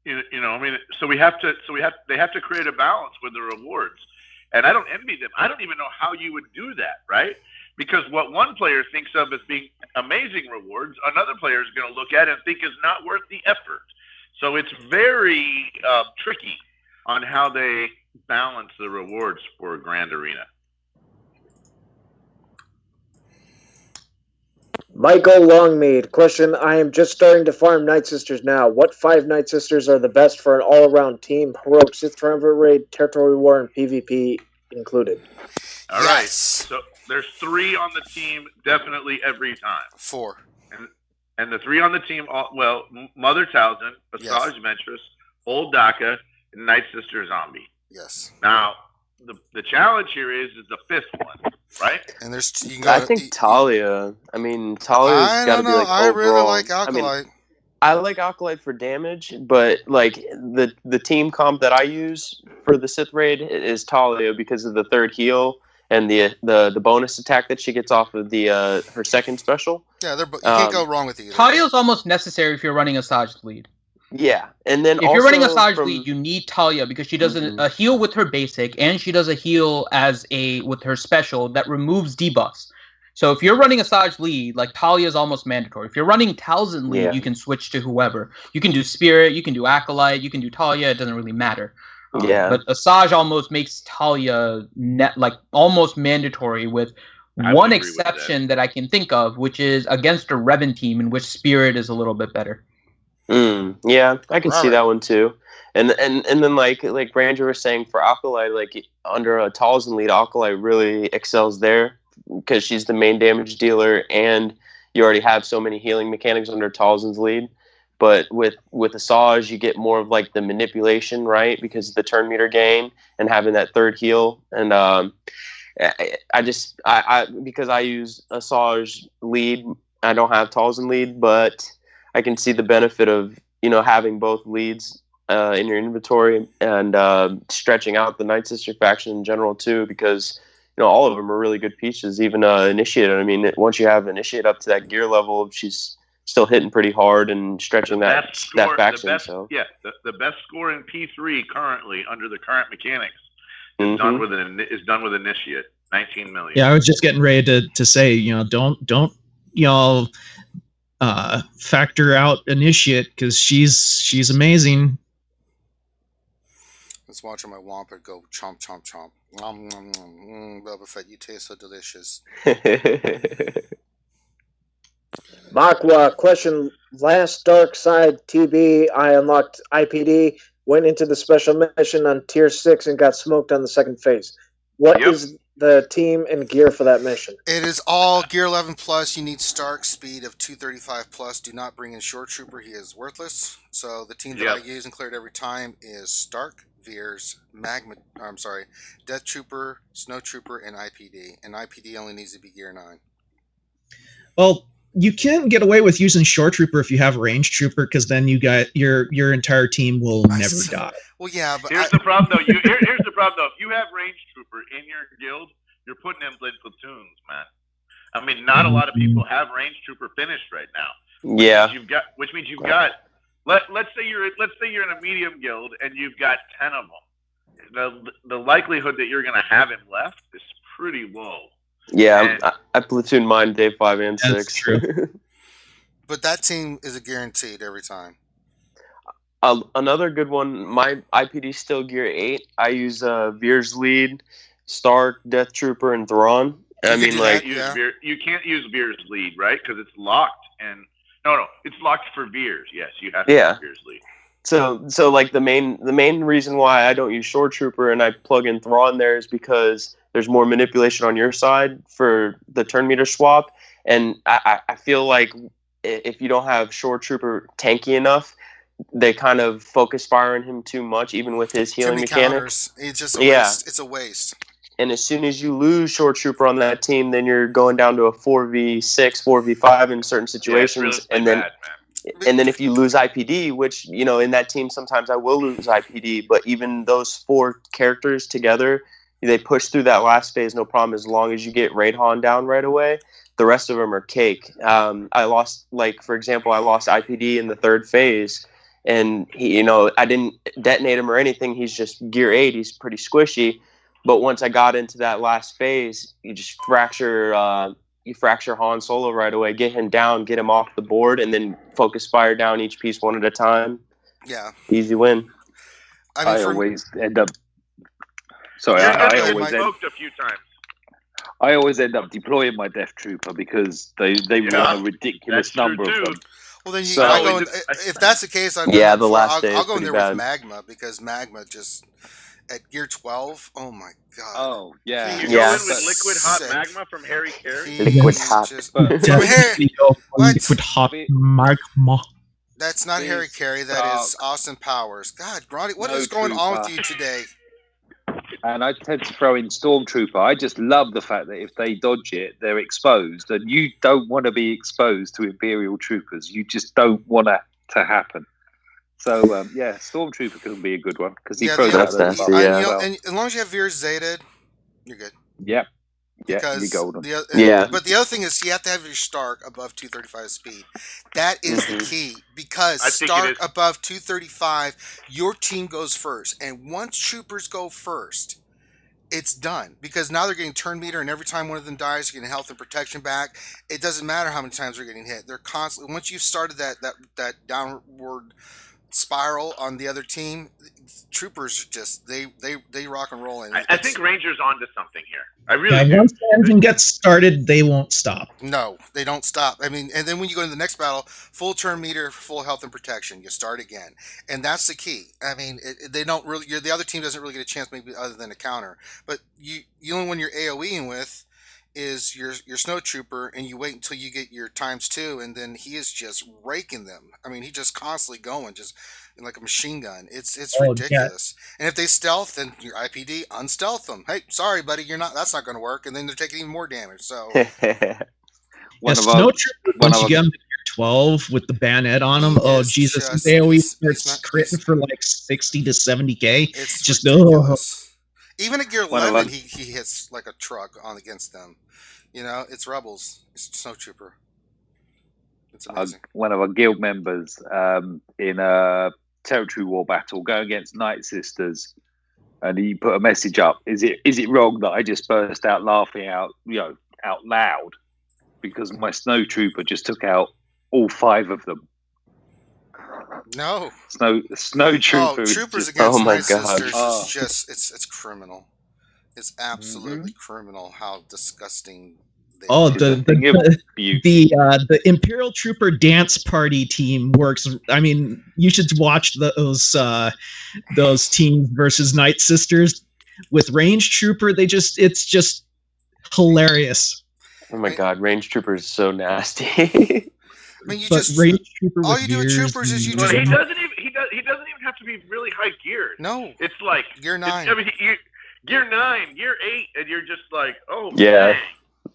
they have to create a balance with the rewards, and I don't envy them. I don't even know how you would do that, right? Because what one player thinks of as being amazing rewards, another player is going to look at and think is not worth the effort. So it's very tricky on how they balance the rewards for Grand Arena. Michael Longmead, question, I am just starting to farm Nightsisters now. What 5 Nightsisters are the best for an all-around team? Heroic, Sith Triumvirate Raid, Territory War, and PvP included. All right. So there's 3 on the team definitely every time. 4. And the 3 on the team, Mother Towson, Asajj Ventress, Old Daka, and Nightsister Zombie. Yes. Now, the challenge here is the 5th one, right? And there's I think Talia. I mean, Talia's got to be like I overall. really like Acolyte. I like Acolyte for damage, but like the team comp that I use for the Sith raid is Talia because of the 3rd heal and the bonus attack that she gets off of the her 2nd special. Yeah, you can't go wrong with either. Talia's almost necessary if you're running a Asajj lead. Yeah, and then if you're running a Asajj lead, you need Talia because she does a heal with her basic, and she does a heal with her special that removes debuffs. So if you're running a Asajj lead, like Talia is almost mandatory. If you're running Talzin lead, you can switch to whoever. You can do Spirit, you can do Acolyte, you can do Talia. It doesn't really matter. But Asajj almost makes Talia almost mandatory with one exception that I can think of, which is against a Revan team in which Spirit is a little bit better. Yeah, I can see that one too. And then like Branger was saying for Acolyte, like under a Talzin lead, Acolyte really excels there because she's the main damage dealer, and you already have so many healing mechanics under Talzin's lead. But with Asajj, you get more of like the manipulation, right? Because of the turn meter gain and having that 3rd heal. And because I use Asajj lead, I don't have Talzin lead, but I can see the benefit of having both leads in your inventory and stretching out the Nightsister faction in general too, because all of them are really good pieces. Even Initiate. I mean, once you have Initiate up to that gear level, she's still hitting pretty hard and stretching that faction. The best score in P3 currently under the current mechanics is done with Initiate. 19 million. Yeah, I was just getting ready to say, don't y'all factor out Initiate because she's amazing. Let's watch my Wampert go chomp chomp chomp. Nom, nom, nom. Boba Fett, you taste so delicious. Makwa, question, last Dark Side TB, I unlocked IPD, went into the special mission on tier 6 and got smoked on the 2nd phase. What is the team and gear for that mission? It is all Gear 11 plus. You need Stark speed of 235 plus. Do not bring in Short Trooper. He is worthless. So the team that I use and cleared every time is Stark, Veers, Death Trooper, Snow Trooper, and IPD. And IPD only needs to be Gear 9. Well, you can get away with using Short Trooper if you have Range Trooper, because then you got your entire team will never die. Well, yeah, but here's the problem though. Here's the problem though. If you have Range Trooper in your guild, you're putting them in platoons, man. I mean, not a lot of people have Range Trooper finished right now. Which means you've got. Let's say you're in a medium guild and you've got 10 of them. The likelihood that you're going to have him left is pretty low. Yeah, I platoon mine day 5 and 6. That's true. But that team is a guaranteed every time. Another good one, my IPD still Gear 8. I use Veers lead, Stark, Death Trooper, and Thrawn. I mean, like you can't use Veers lead, right? Because it's locked. And no, it's locked for Veers. Yes, you have to use Veers lead. So like the main reason why I don't use Short Trooper and I plug in Thrawn there is because there's more manipulation on your side for the turn meter swap, and I feel like if you don't have Short Trooper tanky enough, they kind of focus fire on him too much, even with his healing mechanics. It's just a waste. It's a waste. And as soon as you lose Short Trooper on that team, then you're going down to a 4v6, 4v5 in certain situations, and then. And then if you lose IPD, which, in that team, sometimes I will lose IPD, but even those 4 characters together, they push through that last phase, no problem, as long as you get Raid Han down right away. The rest of them are cake. I lost, for example, I lost IPD in the 3rd phase, and he, I didn't detonate him or anything. He's just Gear 8. He's pretty squishy. But once I got into that last phase, you just fracture Han Solo right away, get him down, get him off the board, and then focus fire down each piece one at a time. Yeah. Easy win. I always end up... Sorry, I always smoked a few times. I always end up deploying my Death Trooper because they want a ridiculous number of them. Well, then if that's the case, I'll go in there with Magma, because Magma just... At Gear 12, oh my god! Oh yeah, you go in with liquid hot magma from Harry Carey. Liquid hot. Liquid hot magma. That's not Harry Carey. That is Austin Powers. God, Grundy, what is going on with you today? And I tend to throw in Stormtrooper. I just love the fact that if they dodge it, they're exposed, and you don't want to be exposed to Imperial Troopers. You just don't want that to happen. So, Stormtrooper can be a good one because he throws out nasty, and as long as you have Veers Zated, you're good. Yep. Because you're golden. But the other thing is you have to have your Stark above 235 speed. That is the key, because Stark above 235, your team goes first. And once Troopers go first, it's done. Because now they're getting turn meter, and every time one of them dies, you're getting health and protection back. It doesn't matter how many times they're getting hit. They're constantly, once you've started that downward spiral on the other team, Troopers just they rock and roll. I think Ranger's onto something here. I really do. Once the engine gets started, they won't stop. No, they don't stop. I mean, and then when you go into the next battle, full turn meter, full health and protection, you start again, and that's the key. I mean, they don't really. The other team doesn't really get a chance, maybe other than a counter. But the only one you're AOEing with is your Snow Trooper, and you wait until you get your ×2, and then he is just raking them. I mean, he just constantly going, just like a machine gun. It's ridiculous. Yeah. And if they stealth, then your IPD unstealth them. Hey, sorry, buddy, you're not. That's not going to work. And then they're taking even more damage. So Snow Trooper, once you get them to Gear 12 with the bayonet on them, Jesus, they always start critting for like 60 to 70k. It's just ridiculous. Even at Gear 11, he hits like a truck on against them. It's Rebels. It's Snow Trooper. It's amazing. One of our guild members in a territory war battle going against Nightsisters, and he put a message up. Is it wrong that I just burst out laughing out loud because my Snow Trooper just took out all 5 of them? No. Snow Troopers. Troopers against Nightsisters is just it's criminal. It's absolutely criminal how disgusting they are. The Imperial Trooper dance party team works. I mean, you should watch those teams versus Nightsisters. With Range Trooper, it's just hilarious. Oh my god, Range Trooper is so nasty. I mean, you just Range Trooper all you do with troopers is you Well, just. he doesn't even have to be really high geared. No, it's like gear 9. I mean, gear 9, gear 8, and you're just like, oh yeah. dang.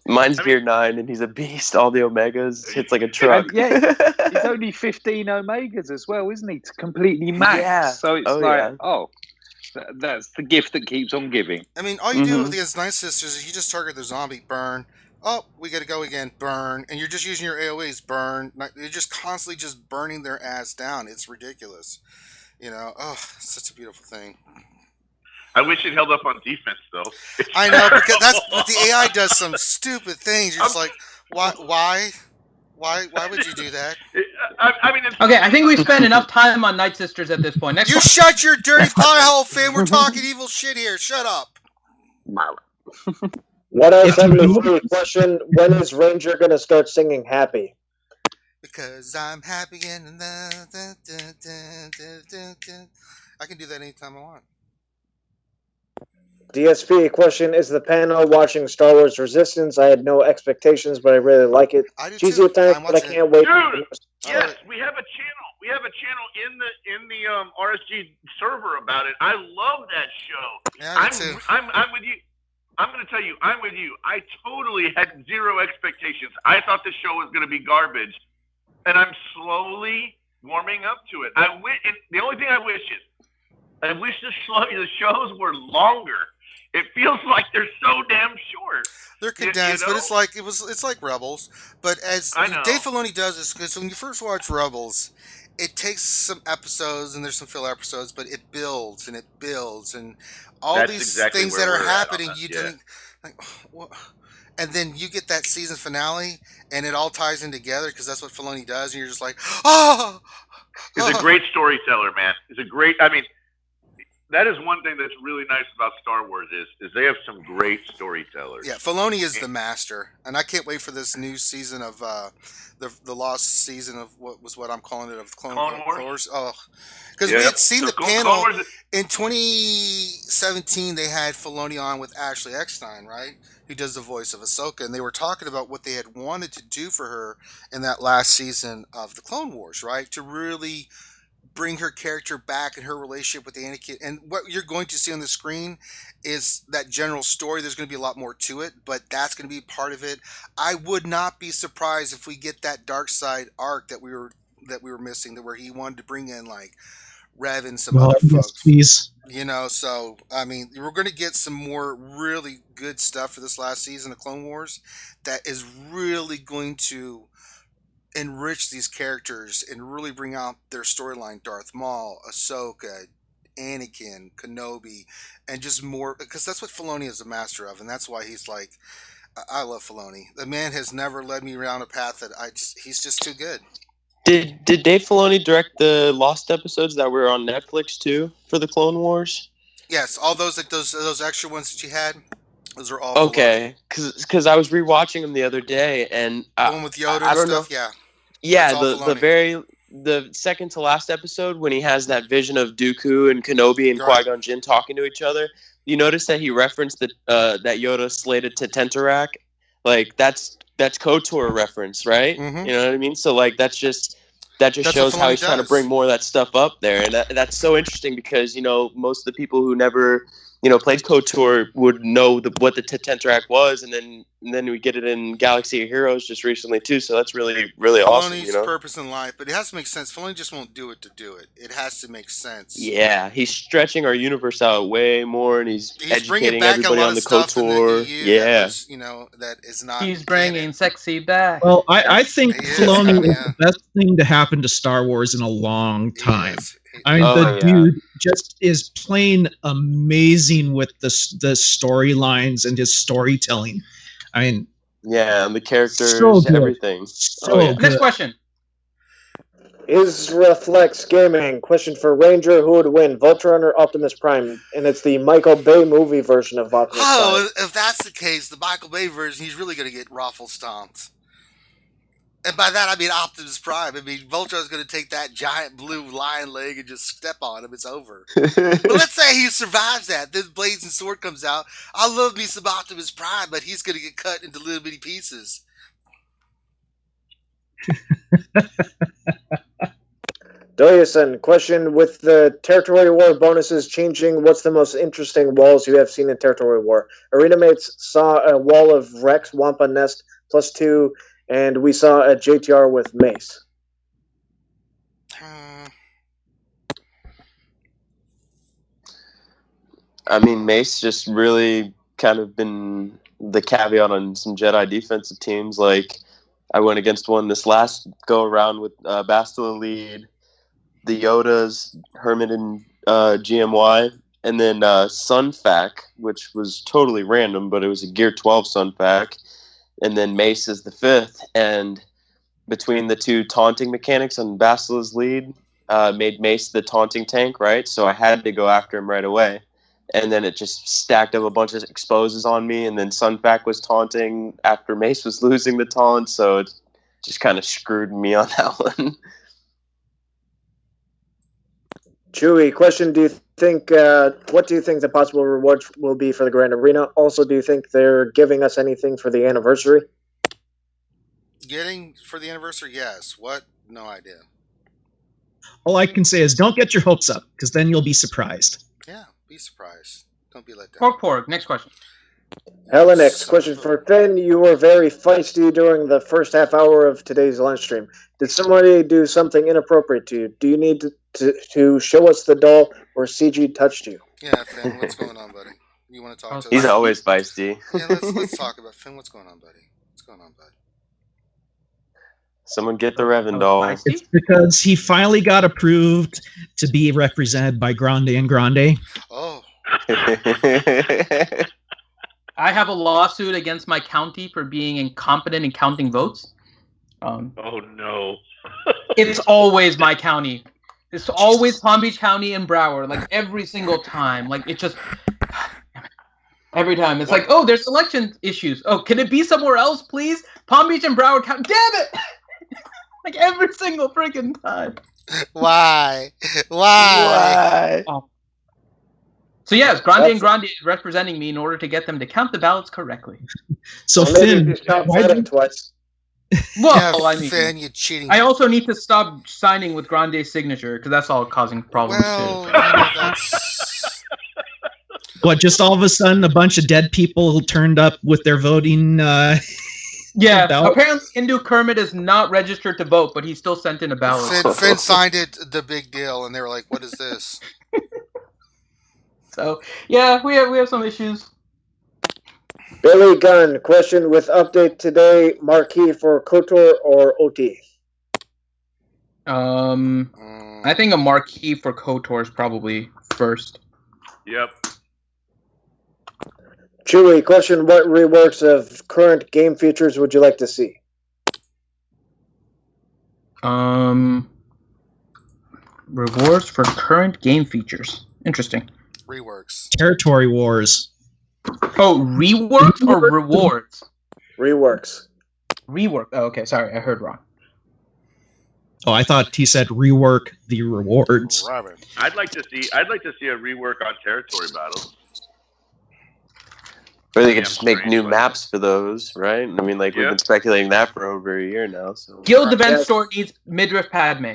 Mine's gear 9, and he's a beast. All the Omegas hits like a truck. Yeah, he's only 15 Omegas as well, isn't he? It's completely max. Yeah. So it's that's the gift that keeps on giving. I mean, all you do with against Nightsister is you just target the zombie, burn. Oh, we got to go again, burn, and you're just using your AOE's, burn. You're just constantly just burning their ass down. It's ridiculous. You know, it's such a beautiful thing. I wish it held up on defense, though. I know, because but the AI does some stupid things. You're just like, why would you do that? I mean, okay, I think we've spent enough time on Nightsisters at this point. Next you shut your dirty pie hole, Finn. We're talking evil shit here. Shut up. What else? Question: when is Ranger gonna start singing "Happy"? Because I'm happy and I can do that anytime I want. DSP question: is the panel watching Star Wars Resistance? I had no expectations, but I really like it. I do Cheesy too. with time, but I can't wait. Dude, yes, we have a channel. We have a channel in the RSG server about it. I love that show. Yeah, I do too. I'm with you. I'm going to tell you, I'm with you. I totally had zero expectations. I thought the show was going to be garbage, and I'm slowly warming up to it. The only thing I wish the shows were longer. It feels like they're so damn short. They're condensed, but it's like Rebels. But as Dave Filoni does this, because when you first watch Rebels, it takes some episodes and there's some filler episodes, but it builds and all That's these exactly things where that are we're at happening. on that, You yeah. don't like, what? And then you get that season finale, and it all ties in together because that's what Filoni does, and you're just like, oh. He's a great storyteller, man. That is one thing that's really nice about Star Wars is they have some great storytellers. Yeah, Filoni is the master, and I can't wait for this new season of the lost season of what I'm calling it of Clone Wars. Oh, because we had seen the panel in 2017. They had Filoni on with Ashley Eckstein, right, who does the voice of Ahsoka, and they were talking about what they had wanted to do for her in that last season of the Clone Wars, right, to really bring her character back and her relationship with Anakin. And what you're going to see on the screen is that general story. There's going to be a lot more to it, but that's going to be part of it. I would not be surprised if we get that dark side arc that we were missing, where he wanted to bring in like Rev and some other folks. Please. You know, so I mean, we're going to get some more really good stuff for this last season of Clone Wars that is really going to enrich these characters and really bring out their storyline. Darth Maul, Ahsoka, Anakin, Kenobi, and just more, because that's what Filoni is a master of, and that's why he's like, I love Filoni. The man has never led me around a path that he's just too good. Did Dave Filoni direct the Lost episodes that were on Netflix too for the Clone Wars? Yes, all those extra ones that you had. Those are all okay. Because I was rewatching them the other day, and the one with Yoda I don't and stuff. know. Yeah, the second to last episode when he has that vision of Dooku and Kenobi and Qui-Gon Jinn talking to each other. You notice that he referenced that Yoda slated to Tentarac, like that's KOTOR reference, right? Mm-hmm. You know what I mean? So like that just shows how he's trying to bring more of that stuff up there, and that's so interesting because most of the people who never played KOTOR would know what the Tentarac was, and then we get it in Galaxy of Heroes just recently too. So that's really really awesome. Filoni's purpose in life, but it has to make sense. Filoni just won't do it to do it. It has to make sense. Yeah, he's stretching our universe out way more, and he's educating everybody on the KOTOR. That is not. He's bringing sexy back. Well, I think Filoni is the best thing to happen to Star Wars in a long time. I mean, dude just is plain amazing with the storylines and his storytelling. I mean, yeah, and the characters, everything. Next question. Is Reflex Gaming question for Ranger: who would win, Voltron or Optimus Prime? And it's the Michael Bay movie version of Optimus Prime. If that's the case, the Michael Bay version, he's really going to get raffle stomped. And by that I mean Optimus Prime. I mean Voltron's going to take that giant blue lion leg and just step on him. It's over. But let's say he survives that. Then Blades and Sword comes out. I love me some Optimus Prime, but he's going to get cut into little bitty pieces. Doyason, question: with the Territory War bonuses changing, what's the most interesting walls you have seen in Territory War? Arena Mates saw a wall of Rex Wampa Nest +2, and we saw a JTR with Mace. I mean, Mace just really kind of been the caveat on some Jedi defensive teams. Like, I went against one this last go around with Bastila lead, the Yodas, Hermit, and GMY, and then Sunfac, which was totally random, but it was a Gear 12 Sunfac, and then Mace is the 5th. And between the two taunting mechanics on Bastila's lead, made Mace the taunting tank, right? So I had to go after him right away. And then it just stacked up a bunch of exposes on me, and then Sunfac was taunting after Mace was losing the taunt, so it just kind of screwed me on that one. Chewy, question: do you think what do you think the possible rewards will be for the Grand Arena? Also, do you think they're giving us anything for the anniversary? Getting for the anniversary, yes. What? No idea. All I can say is don't get your hopes up, because then you'll be surprised. Yeah, be surprised. Don't be let down. Pork. Next question. Helenix, question for Finn. You were very feisty during the first half hour of today's lunch stream. Did somebody do something inappropriate to you? Do you need to show us the doll or CG touched you? Yeah, Finn, what's going on, buddy? You want to talk to us? He's always feisty. Yeah, let's talk about Finn. What's going on, buddy? What's going on, bud? Someone get the Revan doll. It's because he finally got approved to be represented by Grande and Grande. Oh. I have a lawsuit against my county for being incompetent in counting votes. Oh no! It's always my county. It's always Palm Beach County and Broward, like every single time. Like it just every time. It's like, oh, there's election issues. Oh, can it be somewhere else, please? Palm Beach and Broward County. Damn it! Like every single freaking time. Why? Oh. So yes, Grande and Grande is representing me in order to get them to count the ballots correctly. So Finn, why did twice? Well, yeah, I mean, Finn, you cheating. I also need to stop signing with Grande's signature because that's all causing problems too. What? Just all of a sudden, a bunch of dead people turned up with their voting. Yeah, apparently Hindu Kermit is not registered to vote, but he still sent in a ballot. Finn signed it, the big deal, and they were like, "What is this?" So yeah, we have some issues. Billy Gunn, question with update today: marquee for KOTOR or OT? I think a marquee for KOTOR is probably first. Yep. Chewy, question: what reworks of current game features would you like to see? Rewards for current game features. Interesting. Reworks. Territory Wars. Oh, reworks or rewards? Reworks. Rework. Oh, okay. Sorry, I heard wrong. Oh, I thought he said rework the rewards. I'd like to see a rework on territory battles. Or they could just make new maps for those, right? I mean, like, we've been speculating that for over a year now. So. Guild Event Store needs Midriff Padme.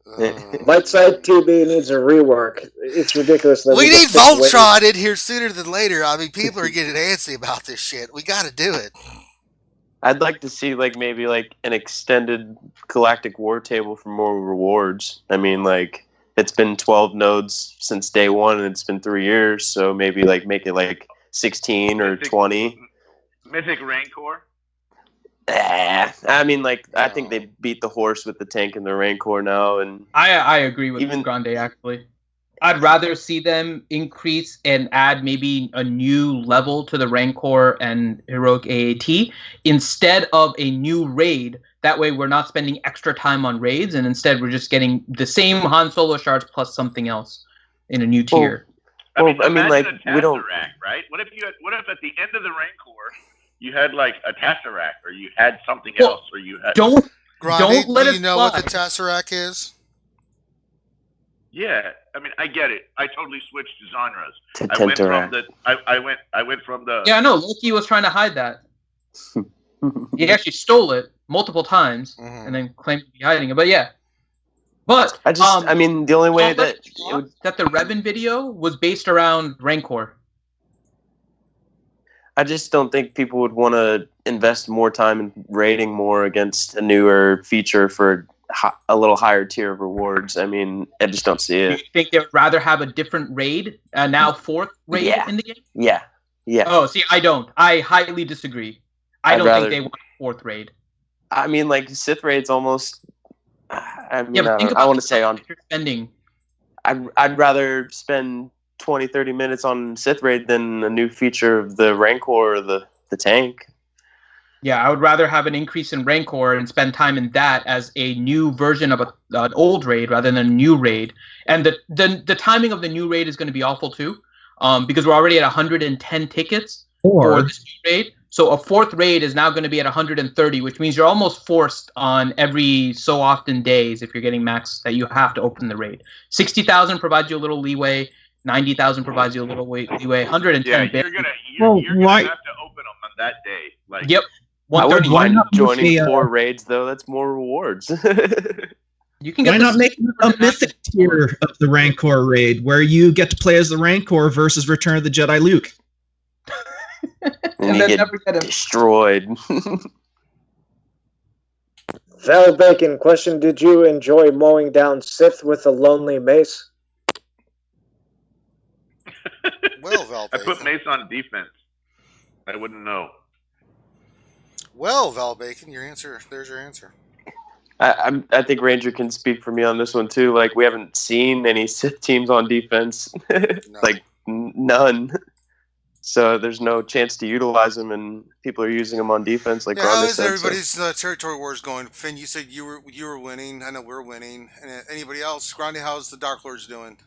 Lightside TB needs a rework. It's ridiculous. That we need Voltron in here sooner than later. I mean, people are getting antsy about this shit. We got to do it. I'd like to see, like, maybe, like, an extended Galactic War Table for more rewards. I mean, like, it's been 12 nodes since day one, and it's been 3 years, so maybe, like, make it, like, 16 or 20. Mythic Rancor? I mean, like, I think they beat the horse with the tank and the Rancor now, and I agree with Grande, actually. I'd rather see them increase and add maybe a new level to the Rancor and Heroic AAT instead of a new raid. That way we're not spending extra time on raids, and instead we're just getting the same Han Solo shards plus something else in a new tier. I mean, like, we don't. Right? What if at the end of the Rancor you had like a Tesseract, or you had something else, or you had Grande, Don't let do it you know fly. what the Tesseract is? Yeah, I mean, I get it. I totally switched genres. To I went from Tenteract. the. I went from the. Yeah, I know. Loki was trying to hide that. He actually stole it multiple times and then claimed to be hiding it. But yeah. But I mean, the only way that the Revan video was based around Rancor. I just don't think people would want to invest more time in raiding more against a newer feature for a little higher tier of rewards. I mean, I just don't see it. Do you think they'd rather have a different raid, now fourth raid in the game? Yeah. Oh, see, I don't. I highly disagree. I don't think they want a fourth raid. I mean, like, Sith raid's almost... I mean, yeah, I want to say on... spending. I'd rather spend 20, 30 minutes on Sith raid than a new feature of the Rancor or the tank. Yeah, I would rather have an increase in Rancor and spend time in that as a new version of an old raid rather than a new raid. And the timing of the new raid is going to be awful too, because we're already at 110 tickets for this new raid. So a fourth raid is now going to be at 130, which means you're almost forced on every so often days if you're getting max that you have to open the raid. 60,000 provides you a little leeway. 90,000 provides you a little leeway. 110. Yeah, you're gonna have to open them on that day. Like, yep. I wouldn't mind joining 4 raids though. That's more rewards. You can get Why not make a mythic tier of the Rancor raid where you get to play as the Rancor versus Return of the Jedi Luke? and you get destroyed. Val Bacon, question: did you enjoy mowing down Sith with a lonely mace? Well, Val I Bacon. put Mace on defense. I wouldn't know. Well, Val Bacon, your answer. There's your answer. I think Ranger can speak for me on this one too. Like, we haven't seen any Sith teams on defense, like none. So there's no chance to utilize them, and people are using them on defense. Like, how is everybody's territory wars going? Finn, you said you were winning. I know we're winning. And anybody else? Grande, how's the Dark Lords doing?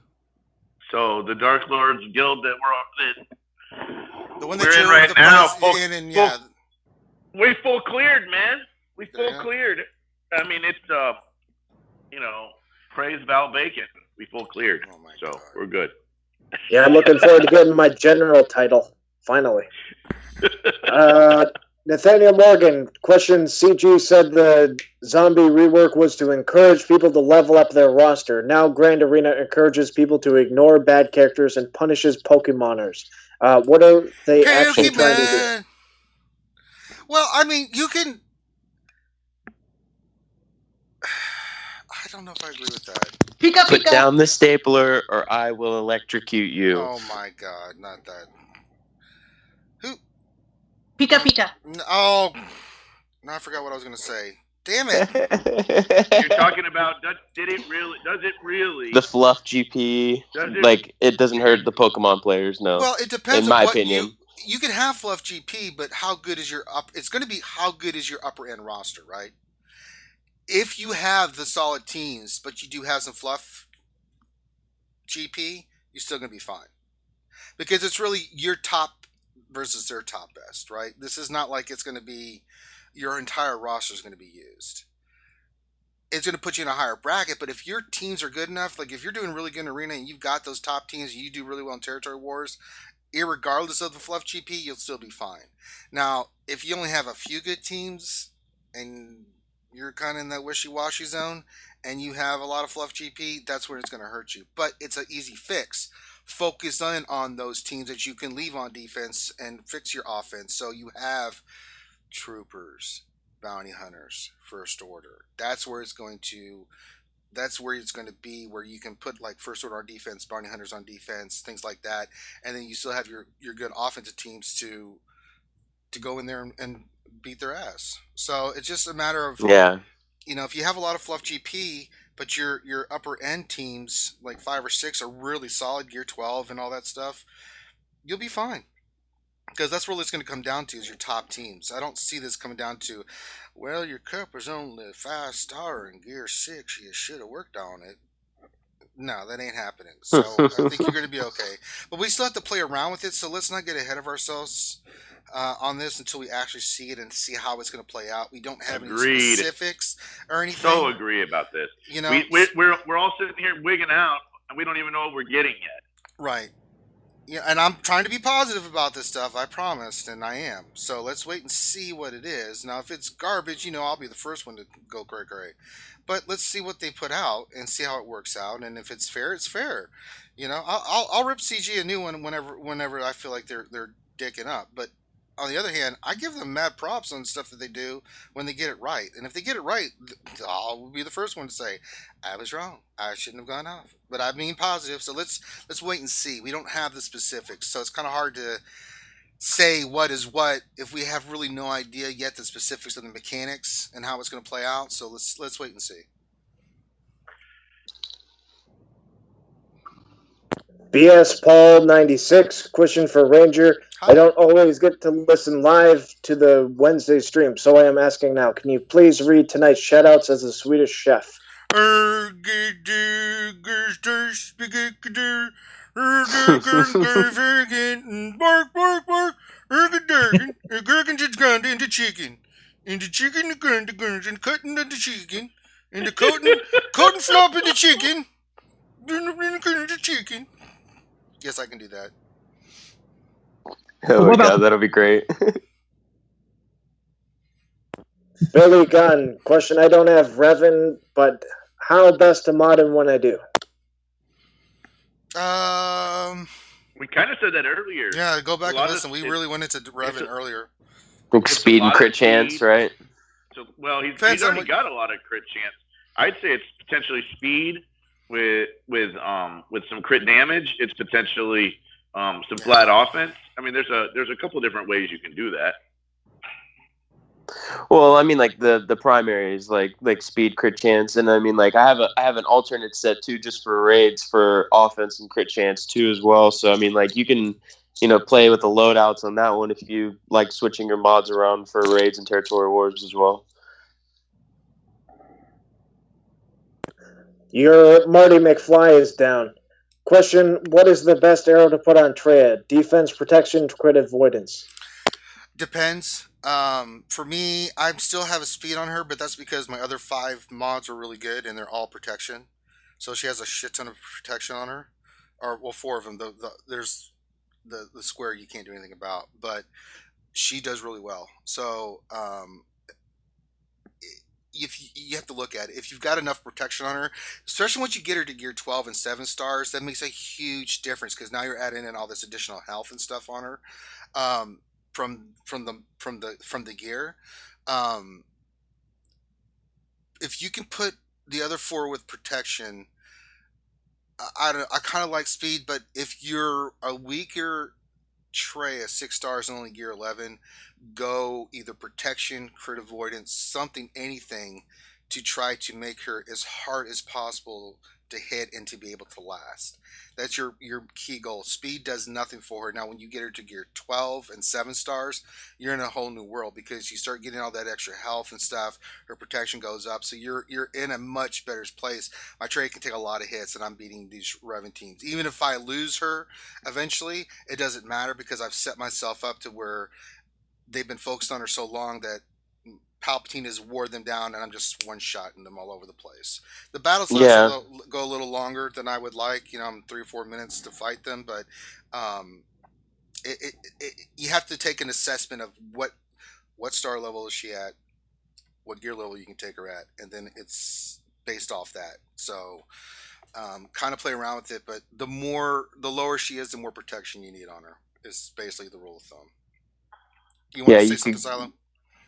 So the Dark Lords guild that the one we're in right now, we full cleared, man. We full cleared. I mean, it's praise Val Bacon. We full cleared, so we're good. Yeah, I'm looking forward to getting my general title finally. Nathaniel Morgan, question: CG said the zombie rework was to encourage people to level up their roster. Now Grand Arena encourages people to ignore bad characters and punishes Pokemoners. What are they actually trying to do? Well, I mean, you can... I don't know if I agree with that. Put down the stapler or I will electrocute you. Oh my god, not that. Who? Pika. Oh, now I forgot what I was going to say. Damn it. You're talking about, does it really? The Fluff GP, it doesn't hurt the Pokemon players, no. Well, it depends in my on what opinion. You can have Fluff GP, but how good is your it's going to be how good is your upper end roster, right? If you have the solid teams, but you do have some Fluff GP, you're still going to be fine. Because it's really your top versus their top best, right? This is not like it's going to be your entire roster is going to be used. It's going to put you in a higher bracket, but if your teams are good enough, like if you're doing really good in Arena and you've got those top teams and you do really well in Territory Wars, irregardless of the Fluff GP, you'll still be fine. Now, if you only have a few good teams and you're kind of in that wishy-washy zone and you have a lot of Fluff GP, that's where it's going to hurt you. But it's an easy fix. Focus on those teams that you can leave on defense and fix your offense. So you have Troopers, Bounty Hunters, First Order. That's where it's going to be, where you can put like First Order on defense, Bounty Hunters on defense, things like that. And then you still have your good offensive teams to go in there and beat their ass. So it's just a matter of, if you have a lot of Fluff GP, but your upper end teams, like 5 or 6, are really solid, Gear 12 and all that stuff, you'll be fine. Because that's what it's going to come down to, is your top teams. I don't see this coming down to, well, your cup is only 5-star in Gear 6, you should have worked on it. No, that ain't happening. So I think you're going to be okay. But we still have to play around with it, so let's not get ahead of ourselves on this until we actually see it and see how it's going to play out. We don't have any specifics or anything. So agree about this. You know, we're all sitting here wigging out, and we don't even know what we're getting yet. Right. Yeah, and I'm trying to be positive about this stuff. I promised, and I am. So let's wait and see what it is. Now, if it's garbage, I'll be the first one to go cray. But let's see what they put out and see how it works out. And if it's fair, it's fair. I'll rip CG a new one whenever I feel like they're dicking up. But on the other hand, I give them mad props on stuff that they do when they get it right. And if they get it right, I'll be the first one to say, I was wrong. I shouldn't have gone off. But I mean positive, so let's wait and see. We don't have the specifics, so it's kind of hard to say what is what if we have really no idea yet the specifics of the mechanics and how it's going to play out. So let's wait and see. BS Paul 96 question for Ranger. Hi. I don't always get to listen live to the Wednesday stream, so I am asking now. Can you please read tonight's shoutouts as a Swedish chef? Into chicken, and cutting the chicken, and the coating flop in the chicken, the chicken. Yes, I can do that. Oh my god, that'll be great. Billy Gunn, question I don't have Revan, but how best to mod him when I do? We kind of said that earlier. Yeah, go back and listen. We really went into Revan earlier. Like speed and crit chance, right? So, well, he's already got a lot of crit chance. I'd say it's potentially speed with some crit damage. It's potentially some flat offense. I mean, there's a couple of different ways you can do that. Well, I mean, like the primary is like speed, crit chance, and I mean, like I have an alternate set too, just for raids for offense and crit chance too as well. So I mean, like you can play with the loadouts on that one if you like switching your mods around for raids and territory wars as well. Your Marty McFly is down. Question: what is the best arrow to put on Treya? Defense, protection, crit avoidance? Depends. For me, I still have a speed on her, but that's because my other 5 mods are really good and they're all protection. So she has a shit ton of protection on her, or well, 4 of them. There's the square you can't do anything about, but she does really well. So if you have to look at it, if you've got enough protection on her, especially once you get her to gear 12 and 7 stars, that makes a huge difference because now you're adding in all this additional health and stuff on her. From the gear, if you can put the other 4 with protection, I kind of like speed, but if you're a weaker Treya, 6 stars and only gear 11, go either protection, crit avoidance, anything to try to make her as hard as possible to hit and to be able to last. That's your key goal. Speed does nothing for her. Now, when you get her to gear 12 and 7 stars, you're in a whole new world because you start getting all that extra health and stuff. Her protection goes up, so you're in a much better place. My Treya can take a lot of hits, and I'm beating these Revan teams. Even if I lose her eventually, it doesn't matter because I've set myself up to where they've been focused on her so long that Palpatine has wore them down, and I'm just one-shotting them all over the place. The battles go a little longer than I would like. I'm 3 or 4 minutes to fight them, but you have to take an assessment of what star level is she at, what gear level you can take her at, and then it's based off that. So kind of play around with it, but the lower she is, the more protection you need on her is basically the rule of thumb. You want to say something, Silo?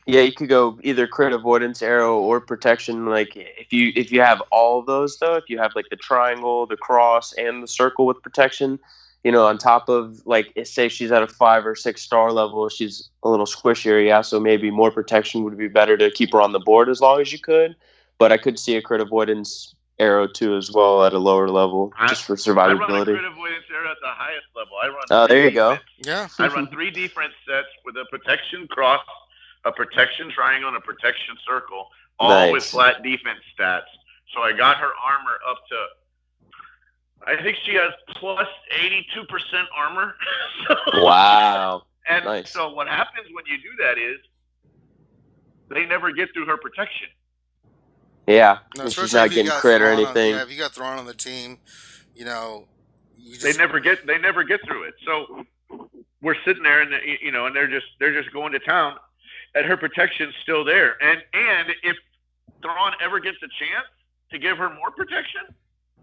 Yeah, you could go either crit avoidance, arrow, or protection. Like if you have all of those though, if you have like the triangle, the cross, and the circle with protection, on top of like say she's at a 5 or 6 star level, she's a little squishier, yeah. So maybe more protection would be better to keep her on the board as long as you could. But I could see a crit avoidance arrow too as well at a lower level, just for survivability. I run a crit avoidance arrow at the highest level. I run. Oh, there you go. Yeah. I run 3 defense sets with a protection cross, a protection triangle, and a protection circle, all with flat defense stats. So I got her armor up to I think she has plus 82% armor. Wow. And nice. So what happens when you do that is they never get through her protection. Yeah, no, she's not getting crit or anything. If you got Thrawn on the team, you know, they never get through it. So we're sitting there, and and they're just going to town, and her protection's still there. And if Thrawn ever gets a chance to give her more protection,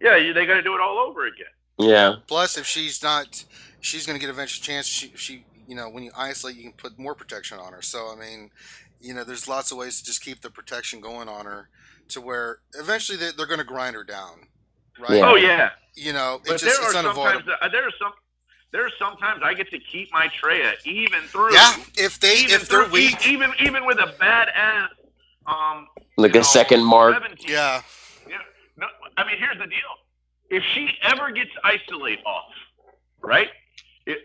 they got to do it all over again. Yeah. Plus, if she's not, she's going to get a eventual chance. She when you isolate, you can put more protection on her. So I mean, there's lots of ways to just keep the protection going on her, to where eventually they're going to grind her down, right? Yeah. Oh yeah. It's unavoidable. There are sometimes I get to keep my Traya even through. Yeah, if they're weak, even with a bad ass, like a second mark. Yeah. No, I mean, here's the deal. If she ever gets isolate off, right?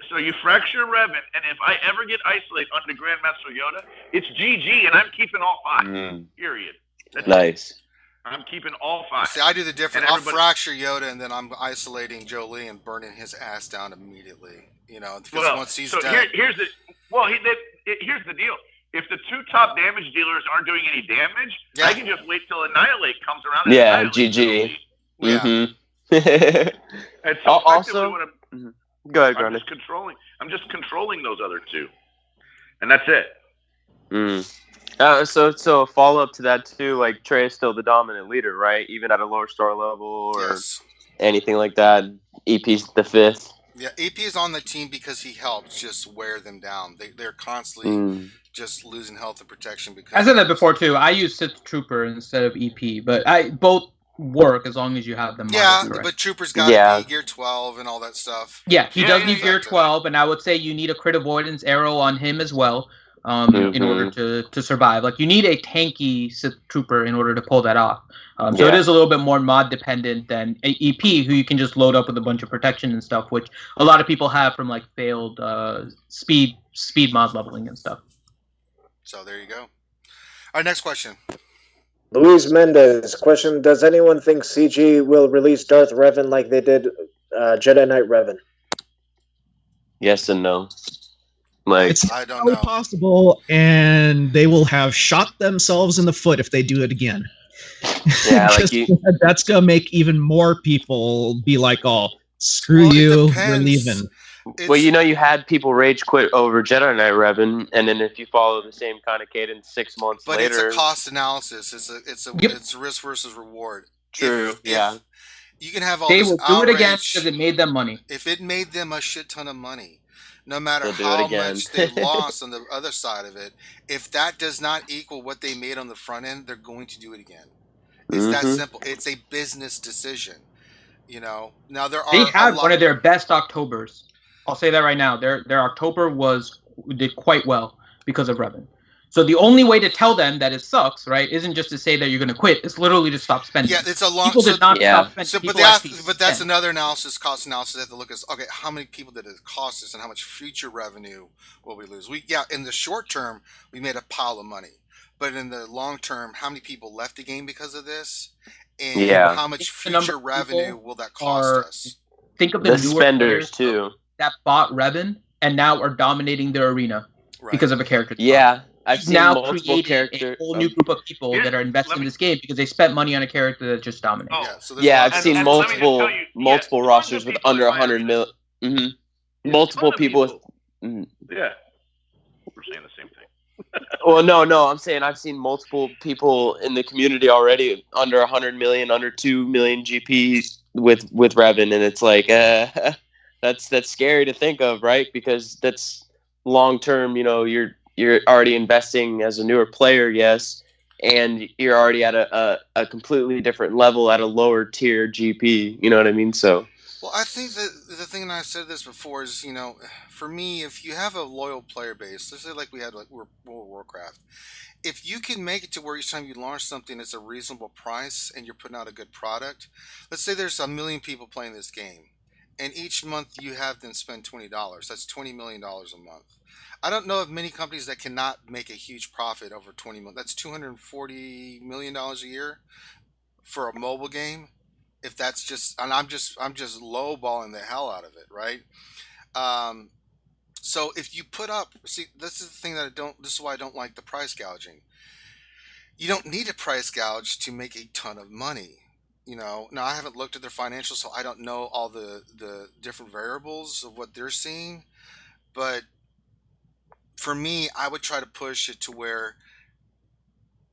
So you fracture Revan, and if I ever get isolate under Grandmaster Yoda, it's GG, and I'm keeping all 5. Period. That's nice. it. I'm keeping all 5. See, I do the different. I'll fracture Yoda, and then I'm isolating Jolie and burning his ass down immediately. Because once he's dead. Here's the deal. If the 2 top damage dealers aren't doing any damage, I can just wait till Annihilate comes around. And GG. And so also, what go ahead, Grundy. I'm just controlling those other 2, and that's it. So a follow up to that too. Like Trey is still the dominant leader, right? Even at a lower star level or anything like that. EP's the 5th. Yeah, EP is on the team because he helps just wear them down. They're constantly just losing health and protection. Because I said that before too. I use Sith Trooper instead of EP, but both work as long as you have them. Yeah, but Trooper's got to be gear 12 and all that stuff. Yeah, he does need gear 12, and I would say you need a crit avoidance arrow on him as well. In order to survive. Like, you need a tanky Sith Trooper in order to pull that off. So it is a little bit more mod dependent than EP, who you can just load up with a bunch of protection and stuff, which a lot of people have from like failed speed mod leveling and stuff. So there you go. All right, next question. Luis Mendez, question: does anyone think CG will release Darth Revan like they did Jedi Knight Revan? Yes and no. It's I don't know. possible, and they will have shot themselves in the foot if they do it again. Yeah, that's gonna make even more people be like, "Oh, screw you, we're leaving." Well, you had people rage quit over Jedi Knight Revan, and then if you follow the same kind of cadence 6 months later, it's a cost analysis. It's risk versus reward. True. If you can have all they this will do it again because it made them money. If it made them a shit ton of money. No matter how much they lost on the other side of it, if that does not equal what they made on the front end, they're going to do it again. It's that simple. It's a business decision. Now they had one of their best Octobers. I'll say that right now. Their October did quite well because of Revan. So the only way to tell them that it sucks, right, isn't just to say that you're going to quit. It's literally to stop spending. Yeah, it's a long. People did not stop spending. But that's another cost analysis. They have to look at how many people did it cost us, and how much future revenue will we lose. In the short term, we made a pile of money, but in the long term, how many people left the game because of this, and how much future revenue will that cost us? Think of the spenders too that bought Revan and now are dominating their arena because of a character. Yeah. I've seen now multiple characters. A whole new group of people that are invested in this game because they spent money on a character that just dominates. I've seen multiple rosters with under 100 mil. Multiple people with. Yeah, we're saying the same thing. Well, no, I'm saying I've seen multiple people in the community already under 100 million, under 2 million GP with Revan, and it's like that's scary to think of, right? Because that's long term. You're already investing as a newer player, yes, and you're already at a completely different level at a lower tier GP. You know what I mean? So. Well, I think that the thing, and I said this before, is for me, if you have a loyal player base, let's say like we had World of Warcraft, if you can make it to where each time you launch something, it's a reasonable price and you're putting out a good product. Let's say there's 1 million people playing this game, and each month you have them spend $20. That's $20 million a month. I don't know of many companies that cannot make a huge profit over 20 million. That's $240 million a year for a mobile game. If that's just, and I'm just lowballing the hell out of it, right? So if you put up, see, this is the thing that I don't. This is why I don't like the price gouging. You don't need a price gouge to make a ton of money. Now I haven't looked at their financials, so I don't know all the different variables of what they're seeing. But for me, I would try to push it to where,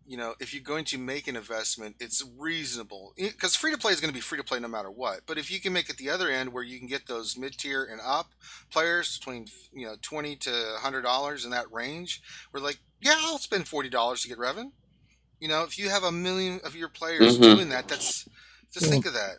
if you're going to make an investment, it's reasonable. Because free to play is going to be free to play no matter what. But if you can make it the other end where you can get those mid tier and up players between $20 to $100 in that range, we're like, yeah, I'll spend $40 to get Revan. If you have 1 million of your players doing that, just think of that.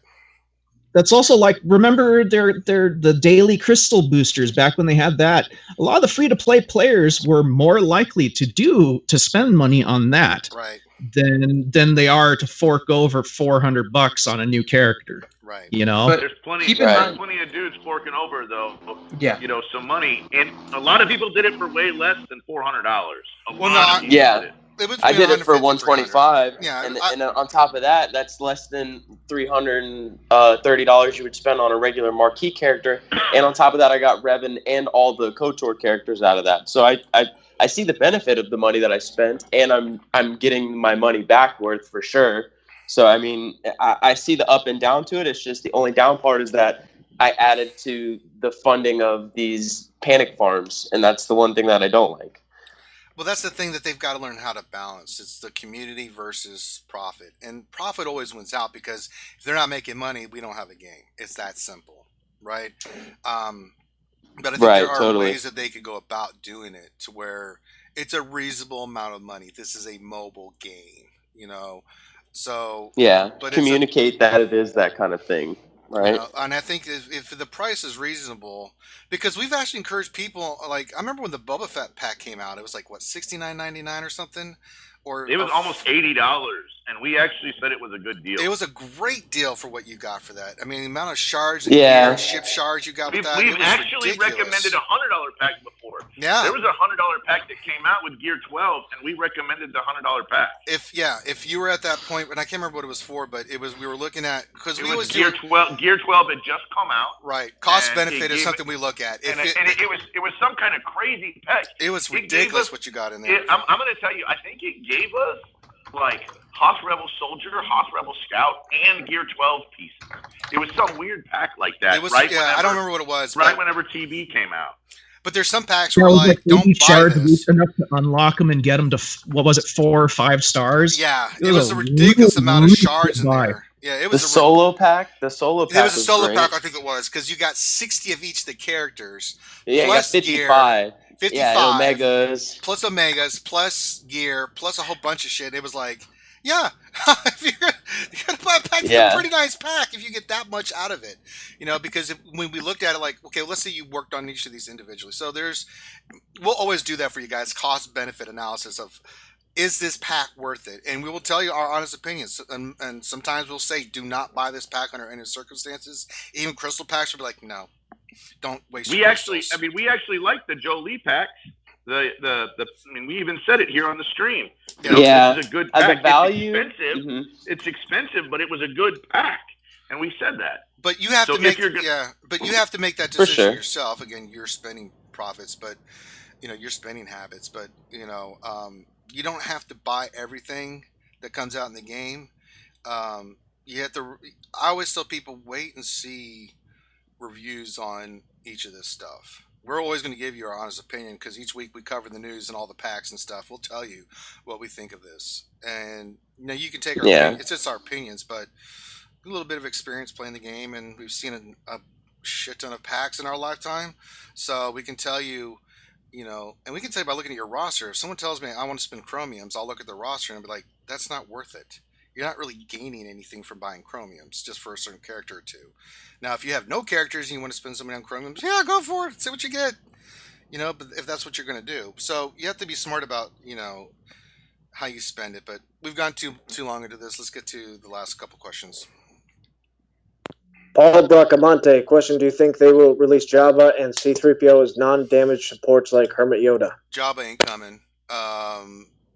That's also like, remember the daily crystal boosters back when they had that. A lot of the free to play players were more likely to spend money on that, right, than they are to fork over $400 on a new character. Right. But there's plenty of dudes forking over though. Yeah. Some money, and a lot of people did it for way less than $400. I did it for $125. Yeah, and on top of that, that's less than $330 you would spend on a regular marquee character. And on top of that, I got Revan and all the KOTOR characters out of that. So I see the benefit of the money that I spent, and I'm getting my money back worth for sure. So I mean, I see the up and down to it. It's just the only down part is that I added to the funding of these panic farms, and that's the one thing that I don't like. Well, that's the thing that they've got to learn how to balance. It's the community versus profit. And profit always wins out, because if they're not making money, we don't have a game. It's that simple, right? But I think there are ways that they could go about doing it to where it's a reasonable amount of money. This is a mobile game, So yeah, but communicate that it is that kind of thing. Right. And I think if the price is reasonable, because we've actually encouraged people, like, I remember when the Boba Fett pack came out, it was like, what, $69.99 or something? It was almost $80, and we actually said it was a good deal. It was a great deal for what you got for that. I mean, the amount of shards and gear and ship shards you got with that, we've it was actually ridiculous. Recommended a $100 pack before. Yeah. There was a $100 pack that came out with Gear 12, and we recommended the $100 pack. If you were at that point, and I can't remember what it was for, but we were looking at, because we always Gear 12 had just come out. Right. Cost benefit is something we look at. It was some kind of crazy pack. It was ridiculous what you got in there. I'm going to tell you, I think it gave us like Hoth Rebel Soldier, Hoth Rebel Scout, and Gear 12 pieces. It was some weird pack like that. It was, I don't remember what it was. Right whenever TB came out. But there's some packs where like, don't buy this. Enough to unlock them and get them to, 4 or 5 stars? Yeah, it was a ridiculous amount of shards in there. Yeah, it was the solo pack. The solo pack. It was a solo pack, I think it was, because you got 60 of each of the characers. Yeah, plus you got 55. Gear, 55. Yeah, Omegas. Plus Omegas, plus gear, plus a whole bunch of shit. It was like, yeah, if you're gonna buy a pack, it's a pretty nice pack if you get that much out of it. Because when we looked at it, like, okay, let's say you worked on each of these individually. So we'll always do that for you guys, cost benefit analysis of, is this pack worth it? And we will tell you our honest opinions. And sometimes we'll say, do not buy this pack under any circumstances. Even crystal packs will be like, no, don't waste your crystals. We actually like the Jolie packs. We even said it here on the stream. This is a good pack. As a value, it's expensive, but it was a good pack, and we said that. But you have to make that decision yourself. Again, you're spending profits, but your spending habits. But you don't have to buy everything that comes out in the game. You have to. I always tell people, wait and see reviews on each of this stuff. We're always going to give you our honest opinion, because each week we cover the news and all the packs and stuff. We'll tell you what we think of this, and you can take our opinion. It's just our opinions, but a little bit of experience playing the game, and we've seen a shit ton of packs in our lifetime, so we can tell you, and we can tell you by looking at your roster. If someone tells me I want to spend chromiums, I'll look at the roster and be like, that's not worth it. You're not really gaining anything from buying chromiums just for a certain character or two. Now, if you have no characters and you want to spend some money on chromiums, yeah, go for it. See what you get. But if that's what you're going to do. So you have to be smart about, how you spend it. But we've gone too long into this. Let's get to the last couple questions. Paul Bracamonte, question, do you think they will release Jabba and C-3PO as non-damage supports like Hermit Yoda? Jabba ain't coming.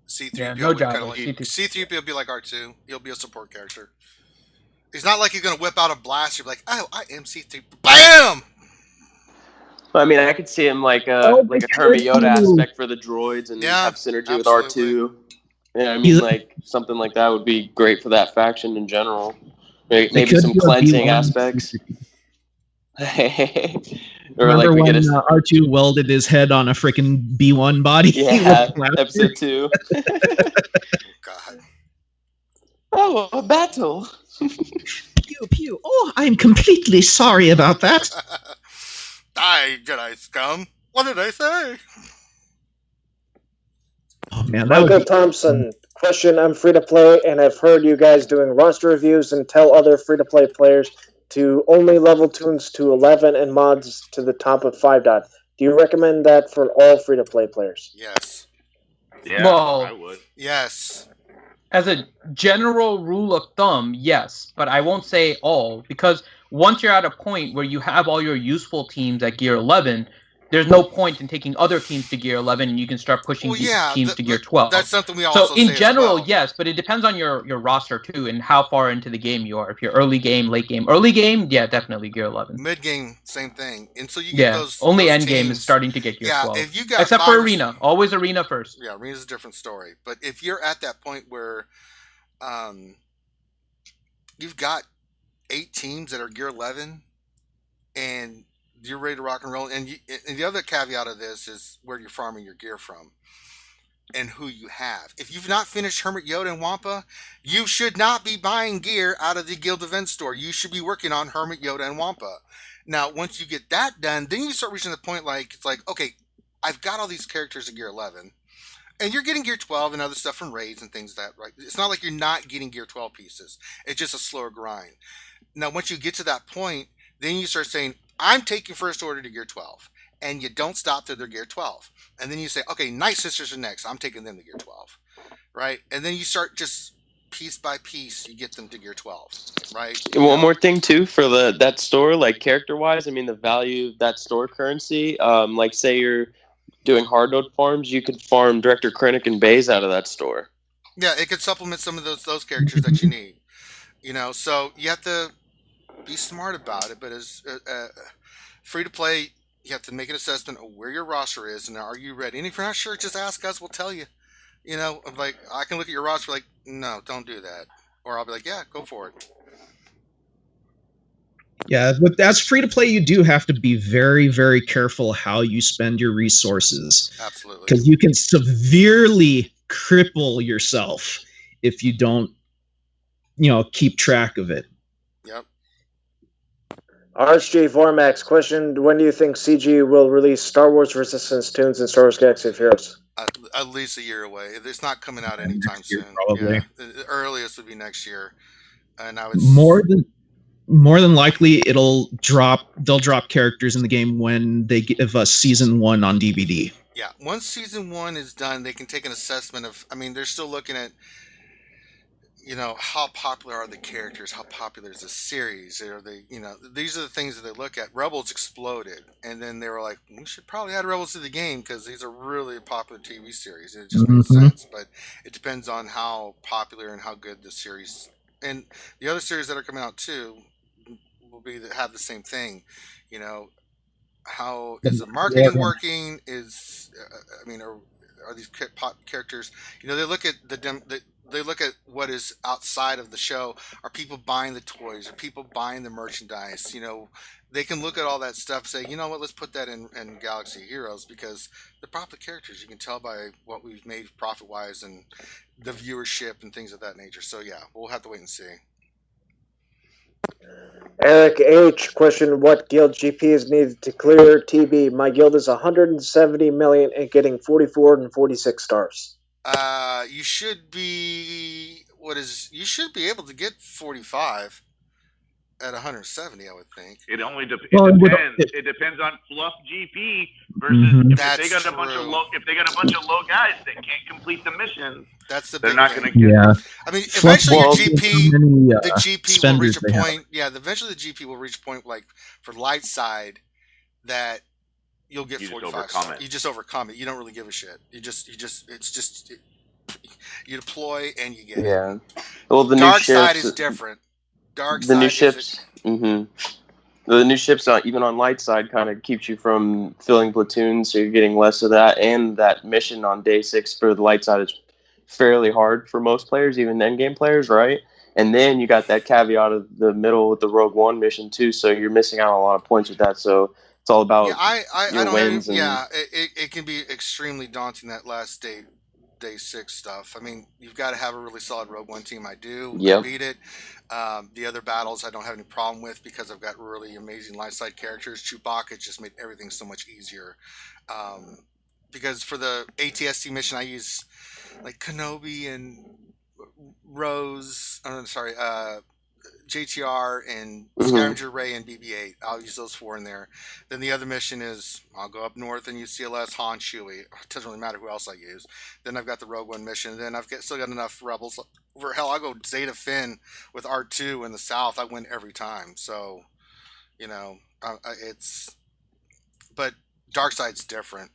C-3PO no Jabba. C-3PO will be like R2. He'll be a support character. He's not like he's gonna whip out a blaster. Like, oh, I am C3. Bam! I mean, I could see him like a Hermit Yoda aspect for the droids and have synergy with R2. Yeah, I mean, like something like that would be great for that faction in general. Maybe some cleansing aspects. Remember when R2 welded his head on a freaking B1 body? Yeah, episode 2. God. Oh, a battle. Pew pew. Oh, I'm completely sorry about that. Die, Jedi scum. What did I say? Oh man, Michael Thompson. Question: I'm free to play, and I've heard you guys doing roster reviews and tell other free to play players to only level tunes to 11 and mods to the top of 5 dot. Do you recommend that for all free to play players? Yes. Yeah, well, I would. Yes. As a general rule of thumb, yes, but I won't say all, because once you're at a point where you have all your useful teams at Gear 11, there's no point in taking other teams to Gear 11, and you can start pushing these teams to Gear 12. That's something we also say in general, as well. yes, but it depends on your roster too and how far into the game you are. If you're early game, late game. Early game, yeah, definitely Gear 11. Mid game, same thing. And so you get those only those end teams, game is starting to get Gear 12. If you got except for Arena. Always Arena first. Yeah, Arena's a different story. But if you're at that point where you've got 8 teams that are Gear 11 and you're ready to rock and roll, and the other caveat of this is where you're farming your gear from and who you have. If you've not finished Hermit Yoda and Wampa, you should not be buying gear out of the Guild event store. You should be working on Hermit Yoda and Wampa. Now, once you get that done, then you start reaching the point it's like, okay, I've got all these characters at Gear 11, and you're getting Gear 12 and other stuff from raids and things right? It's not like you're not getting Gear 12 pieces. It's just a slower grind. Now, once you get to that point, then you start saying, I'm taking First Order to Gear 12. And you don't stop till they're Gear 12. And then you say, okay, Nightsisters are next. I'm taking them to Gear 12. Right? And then you start just piece by piece, you get them to Gear 12. Right? One more thing, too, for that store, like character-wise, I mean, the value of that store currency, like say you're doing hard node farms, you could farm Director Krennic and Baze out of that store. Yeah, it could supplement some of those characters that you need. So you have to be smart about it, but as free to play, you have to make an assessment of where your roster is and are you ready. And if you're not sure, just ask us. We'll tell you. Like I can look at your roster like, no, don't do that, or I'll be like, yeah, go for it. Yeah, but as free to play, you do have to be very, very careful how you spend your resources. Absolutely, because you can severely cripple yourself if you don't, keep track of it. Yep. RSG Vormax question: when do you think CG will release Star Wars Resistance tunes and Star Wars Galaxy of Heroes? At least a year away. It's not coming out anytime soon. Probably. Yeah, the earliest would be next year. And I would more than likely they'll drop characters in the game when they give us Season 1 on DVD. Yeah, once Season 1 is done, they can take an assessment of. I mean, they're still looking at. How popular are the characters? How popular is the series? Are they, these are the things that they look at. Rebels exploded, and then they were like, we should probably add Rebels to the game because these are really popular TV series. And it just makes sense, but it depends on how popular and how good the series and the other series that are coming out too will have the same thing. How is the marketing working? Are these characters? They look at they look at what is outside of the show. Are people buying the toys? Are people buying the merchandise? They can look at all that stuff and say, you know what, let's put that in Galaxy Heroes because they're popular characters. You can tell by what we've made profit-wise and the viewership and things of that nature. So, yeah, we'll have to wait and see. Eric H. question: what guild GP is needed to clear TB? My guild is 170 million and getting 44 and 46 stars. You should be you should be able to get 45 at 170, I would think. It only depends. It depends on Fluff GP versus if they got a bunch of low guys that can't complete the missions. They're not going to get. Yeah. I mean, eventually your GP, the GP will reach a point. Yeah, eventually the GP will reach a point like for light side that you'll get 45 stars. You just overcome it. You don't really give a shit. You deploy and you get it. Well, the Dark new side is different. dark the side. new ships. The new ships, even on light side, kind of keeps you from filling platoons, so you're getting less of that. And that mission on day 6 for the light side is fairly hard for most players, even endgame players, right? And then you got that caveat of the middle with the Rogue One mission too, so you're missing out on a lot of points with that. So it's all about I your don't wins. it can be extremely daunting, that last day 6 stuff. I mean, you've got to have a really solid Rogue One team. I do. Yep. I beat it. The other battles I don't have any problem with because I've got really amazing light side characters. Chewbacca just made everything so much easier. Because for the ATST mission, I use like Kenobi and Rose. I'm sorry, JTR and Scavenger Ray and BB-8. I'll use those 4 in there. Then the other mission is I'll go up north and use CLS, Han, Chewie. It doesn't really matter who else I use. Then I've got the Rogue One mission. Then still got enough Rebels. For hell, I'll go Zeta Finn with R2 in the south. I win every time. So, it's. But Dark Side's different.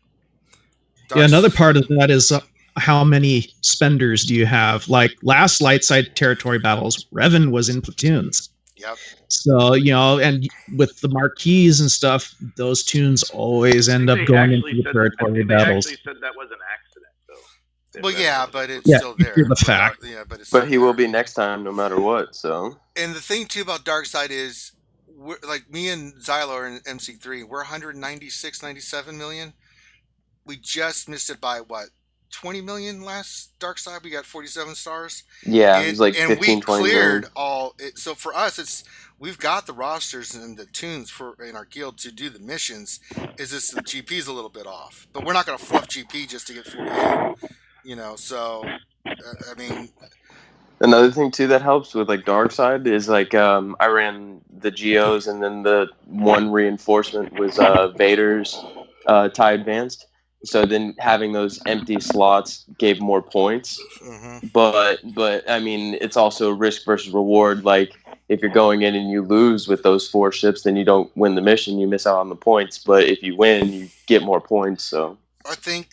Another part of that is how many spenders do you have? Like last light side territory battles, Revan was in platoons. Yep. So, and with the marquees and stuff, those tunes always end up going into the territory battles. They actually said that was an accident, though. Well, yeah, but it's still there. The fact. But he will be next time, no matter what. So. And the thing too about Dark Side is, like me and Ziggler in MC3, we're 196, 97 million. We just missed it by what? 20 million last Dark Side. We got 47 stars. Yeah, it was like 15, and we 20 cleared million. all. So for us, we've got the rosters and the tunes in our guild to do the missions. Is this the GP's a little bit off? But we're not going to fluff GP just to get 48. So I mean. Another thing too that helps with like Dark Side is like I ran the Geos, and then the one reinforcement was Vader's TIE Advanced. So then having those empty slots gave more points. But I mean, it's also risk versus reward. Like if you're going in and you lose with those 4 ships, then you don't win the mission, you miss out on the points. But if you win, you get more points. So I think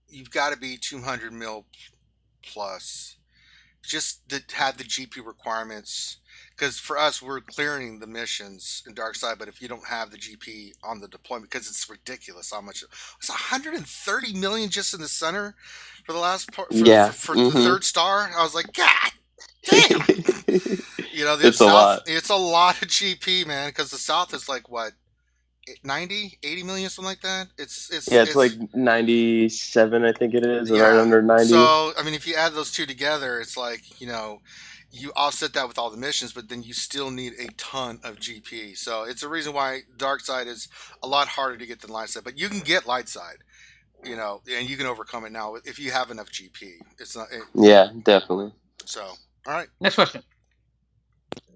you've got to be 200 mil plus just to have the GP requirements. Because for us, we're clearing the missions in Dark Side, but if you don't have the GP on the deployment, because it's ridiculous how much it's 130 million just in the center for the last part for the 3rd star. I was like, God damn! It's a lot. It's a lot of GP, man. Because the South is like what, 90, 80 million, something like that. It's like 97, I think it is, right under 90. So I mean, if you add those two together, it's like you offset that with all the missions, but then you still need a ton of GP. So it's a reason why Dark Side is a lot harder to get than Light Side. But you can get Light Side, and you can overcome it now if you have enough GP. It's not. Yeah, definitely. So, all right. Next question.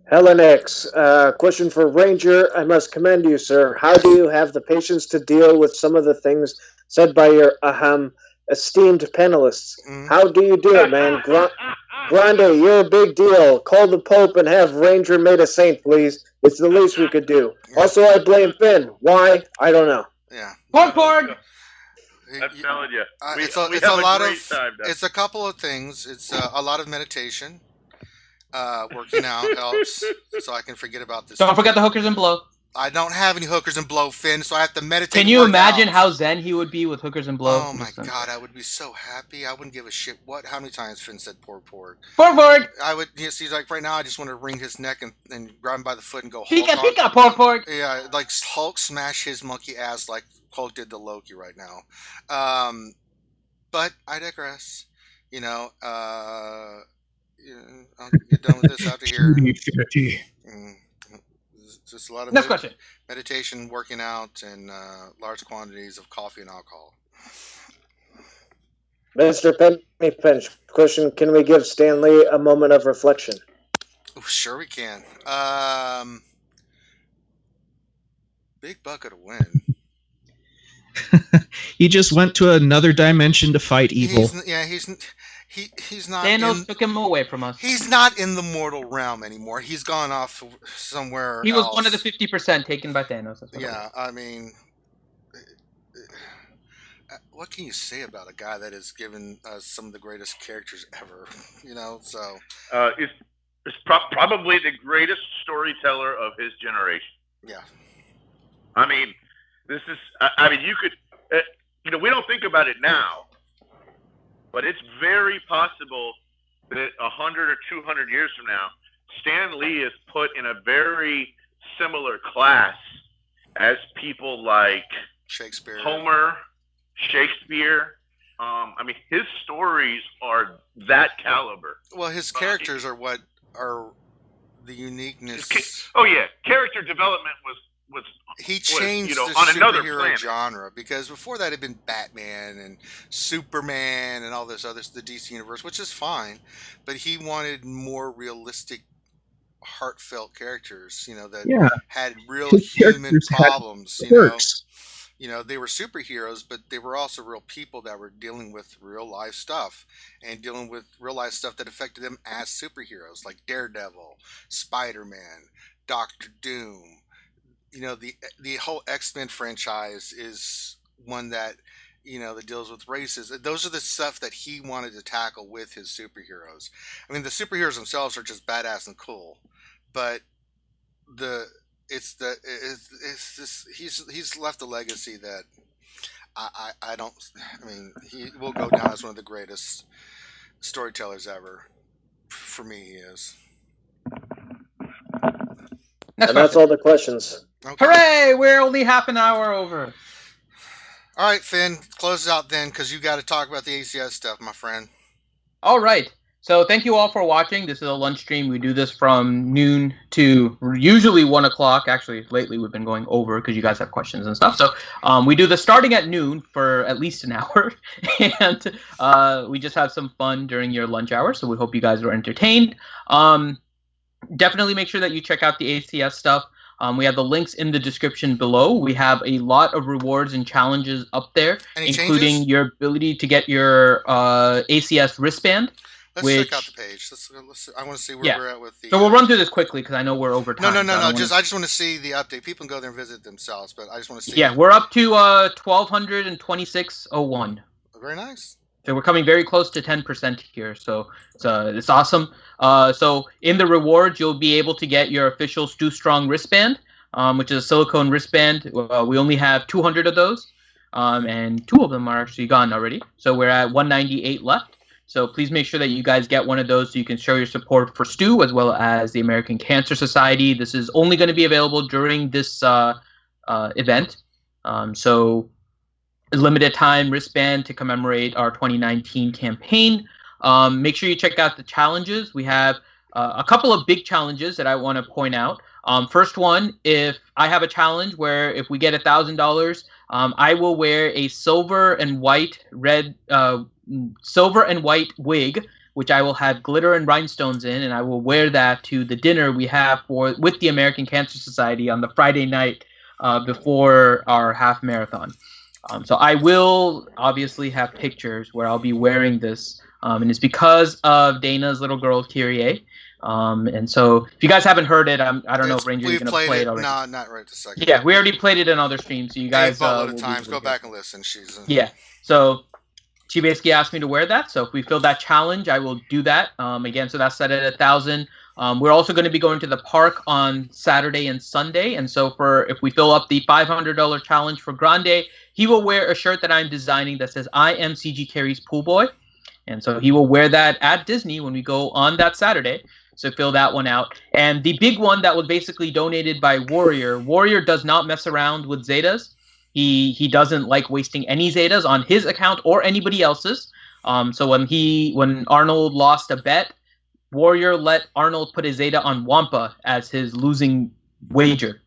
Helen X, question for Ranger. I must commend you, sir. How do you have the patience to deal with some of the things said by your esteemed panelists? How do you do it, man? Grande, you're a big deal. Call the Pope and have Ranger made a saint, please. It's the least we could do. Also, I blame Finn. Why? I don't know. Yeah. Porg! I'm telling you. It's a lot of. It's a couple of things. It's a lot of meditation. Working out helps, so I can forget about this. Don't forget the hookers and blow. I don't have any hookers and blow, Finn, so I have to meditate. Can you imagine how zen he would be with hookers and blow? Oh my God, I would be so happy. I wouldn't give a shit how many times Finn said porg. Porg! I would, see, like right now, I just want to wring his neck and grab him by the foot and go, Pika, porg! Yeah, like Hulk smash his monkey ass like Hulk did to Loki right now. But I digress. I'll get done with this after here. Just a lot of next question. Meditation, working out, and large quantities of coffee and alcohol. Mr. Penny Pinch, question, can we give Stanley a moment of reflection? Oh, sure we can. Big bucket of win. He just went to another dimension to fight evil. He's not. Thanos took him away from us. He's not in the mortal realm anymore. He's gone off somewhere. He was else. one of the 50% taken by Thanos. Yeah, I mean, what can you say about a guy that has given us some of the greatest characters ever? So. is probably the greatest storyteller of his generation. Yeah. I mean, this is. I mean, you could. We don't think about it now, but it's very possible that 100 or 200 years from now, Stan Lee is put in a very similar class as people like Shakespeare, Homer, Shakespeare. I mean, his stories are that caliber. Well, his characters are what are the uniqueness. Character development was he changed the on superhero genre, because before that had been Batman and Superman and all this other, the DC universe, which is fine, but he wanted more realistic, heartfelt characters, that had real human problems. They were superheroes, but they were also real people that were dealing with real life stuff and dealing with real life stuff that affected them as superheroes, like Daredevil, Spider-Man, Doctor Doom. The whole X-Men franchise is one that, that deals with races. Those are the stuff that he wanted to tackle with his superheroes. I mean, the superheroes themselves are just badass and cool, but he's left a legacy that he will go down as one of the greatest storytellers ever. For me, he is. And that's all the questions. Okay. Hooray! We're only half an hour over. All right, Finn, close it out then, because you got to talk about the ACS stuff, my friend. All right. So thank you all for watching. This is a lunch stream. We do this from noon to usually 1 o'clock. Actually, lately we've been going over because you guys have questions and stuff. So we do this starting at noon for at least an hour. And we just have some fun during your lunch hour. So we hope you guys are entertained. Definitely make sure that you check out the ACS stuff. We have the links in the description below. We have a lot of rewards and challenges up there, including your ability to get your ACS wristband. Let's check out the page. I want to see where we're at with the. So we'll run through this quickly because I know we're over time. No. I just want to see the update. People can go there and visit themselves, but I just want to see. Yeah, we're up to 1,226.01. Very nice. So we're coming very close to 10% here. So it's awesome. So in the rewards, you'll be able to get your official Stu Strong wristband, which is a silicone wristband. We only have 200 of those, and 2 of them are actually gone already. So we're at 198 left. So please make sure that you guys get one of those so you can show your support for Stu as well as the American Cancer Society. This is only going to be available during this event. So a limited time wristband to commemorate our 2019 campaign. Make sure you check out the challenges. We have a couple of big challenges that I want to point out. First one, if I have a challenge where if we get $1,000, I will wear a silver and white wig, which I will have glitter and rhinestones in, and I will wear that to the dinner we have with the American Cancer Society on the Friday night before our half marathon. So I will obviously have pictures where I'll be wearing this, and it's because of Dana's little girl Kyrie. And so if you guys haven't heard it, I don't know if Ranger's going to play it already. No, not right this second. Yeah, we already played it in other streams, so you guys a times. Go back and listen. Yeah. So she basically asked me to wear that. So if we fill that challenge, I will do that. Again, so that's set at 1,000. We're also going to be going to the park on Saturday and Sunday. And so if we fill up the $500 challenge for Grande, he will wear a shirt that I'm designing that says, "I am CG Carey's pool boy." And so he will wear that at Disney when we go on that Saturday. So fill that one out. And the big one that was basically donated by Warrior. Warrior does not mess around with Zetas. He doesn't like wasting any Zetas on his account or anybody else's. So when Arnold lost a bet, Warrior let Arnold put his Zeta on Wampa as his losing wager.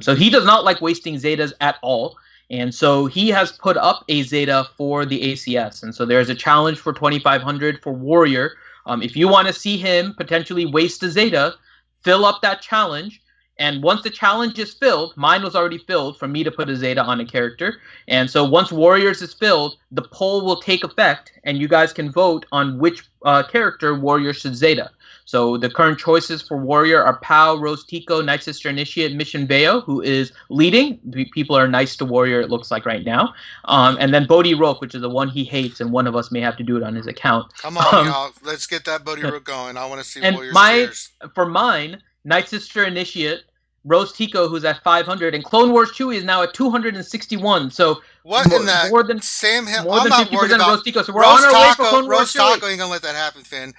So he does not like wasting Zetas at all. And so he has put up a Zeta for the ACS. And so there's a challenge for 2,500 for Warrior. If you want to see him potentially waste a Zeta, fill up that challenge. And once the challenge is filled, mine was already filled for me to put a Zeta on a character. And so once Warriors is filled, the poll will take effect, and you guys can vote on which character Warrior should Zeta. So the current choices for Warrior are Pao, Rose Tico, Nightsister Initiate, Mission Bayo, who is leading. People are nice to Warrior, it looks like right now. And then Bodhi Rook, which is the one he hates, and one of us may have to do it on his account. Come on, y'all. Let's get that Bodhi Rook going. I want to see Warrior's tears. For mine, Nightsister Initiate, Rose Tico, who's at 500, and Clone Wars Chewie is now at 261. So what in that? More than Sam Hill. More I'm than not 50% worried of about Rose Tico. So we're on our way for Clone Wars Rose Chewie. Taco ain't gonna let that happen, Finn.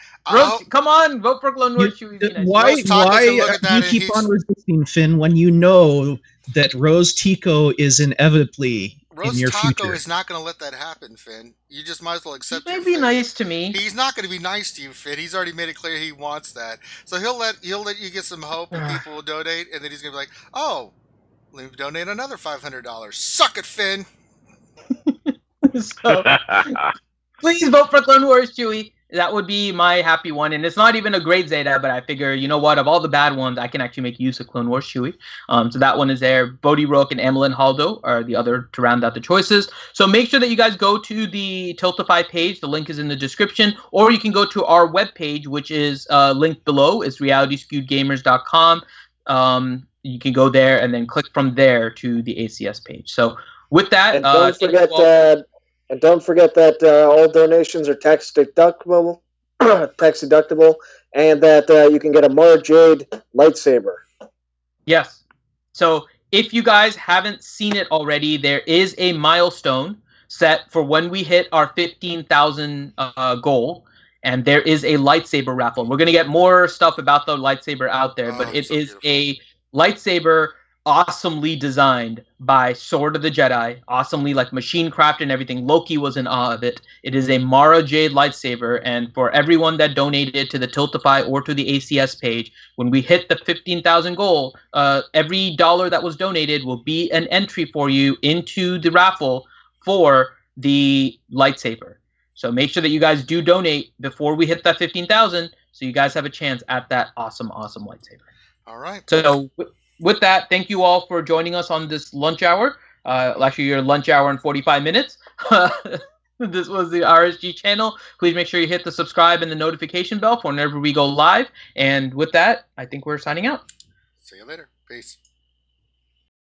Come on, vote for Clone Wars Chewie. Why you keep on resisting, Finn, when you know that Rose Tico is inevitably in your future? Taco is not going to let that happen, Finn. You just might as well accept it. He may be nice to me. He's not going to be nice to you, Finn. He's already made it clear he wants that. So he'll let you get some hope and people will donate, and then he's going to be like, oh, let me donate another $500. Suck it, Finn. So, please vote for Clone Wars Chewie. That would be my happy one. And it's not even a great Zeta, but I figure, you know what, of all the bad ones, I can actually make use of Clone Wars Chewie. So that one is there. Bodhi Rook and Amelin Haldo are the other to round out the choices. So make sure that you guys go to the Tiltify page. The link is in the description. Or you can go to our webpage, which is linked below. It's realityskevedgamers.com. You can go there and then click from there to the ACS page. So with that, and don't forget that all donations are tax deductible, and that you can get a Mara Jade lightsaber. Yes. So if you guys haven't seen it already, there is a milestone set for when we hit our 15,000 goal, and there is a lightsaber raffle. We're going to get more stuff about the lightsaber out there, but it is a lightsaber awesomely designed by Sword of the Jedi, awesomely like machine crafted and everything. Loki was in awe of it. It is a Mara Jade lightsaber, and for everyone that donated to the Tiltify or to the ACS page, when we hit the 15,000 goal, every dollar that was donated will be an entry for you into the raffle for the lightsaber. So make sure that you guys do donate before we hit that 15,000, so you guys have a chance at that awesome, awesome lightsaber. All right. So with that, thank you all for joining us on this lunch hour. Actually, your lunch hour in 45 minutes. This was the RSG channel. Please make sure you hit the subscribe and the notification bell for whenever we go live. And with that, I think we're signing out. See you later. Peace.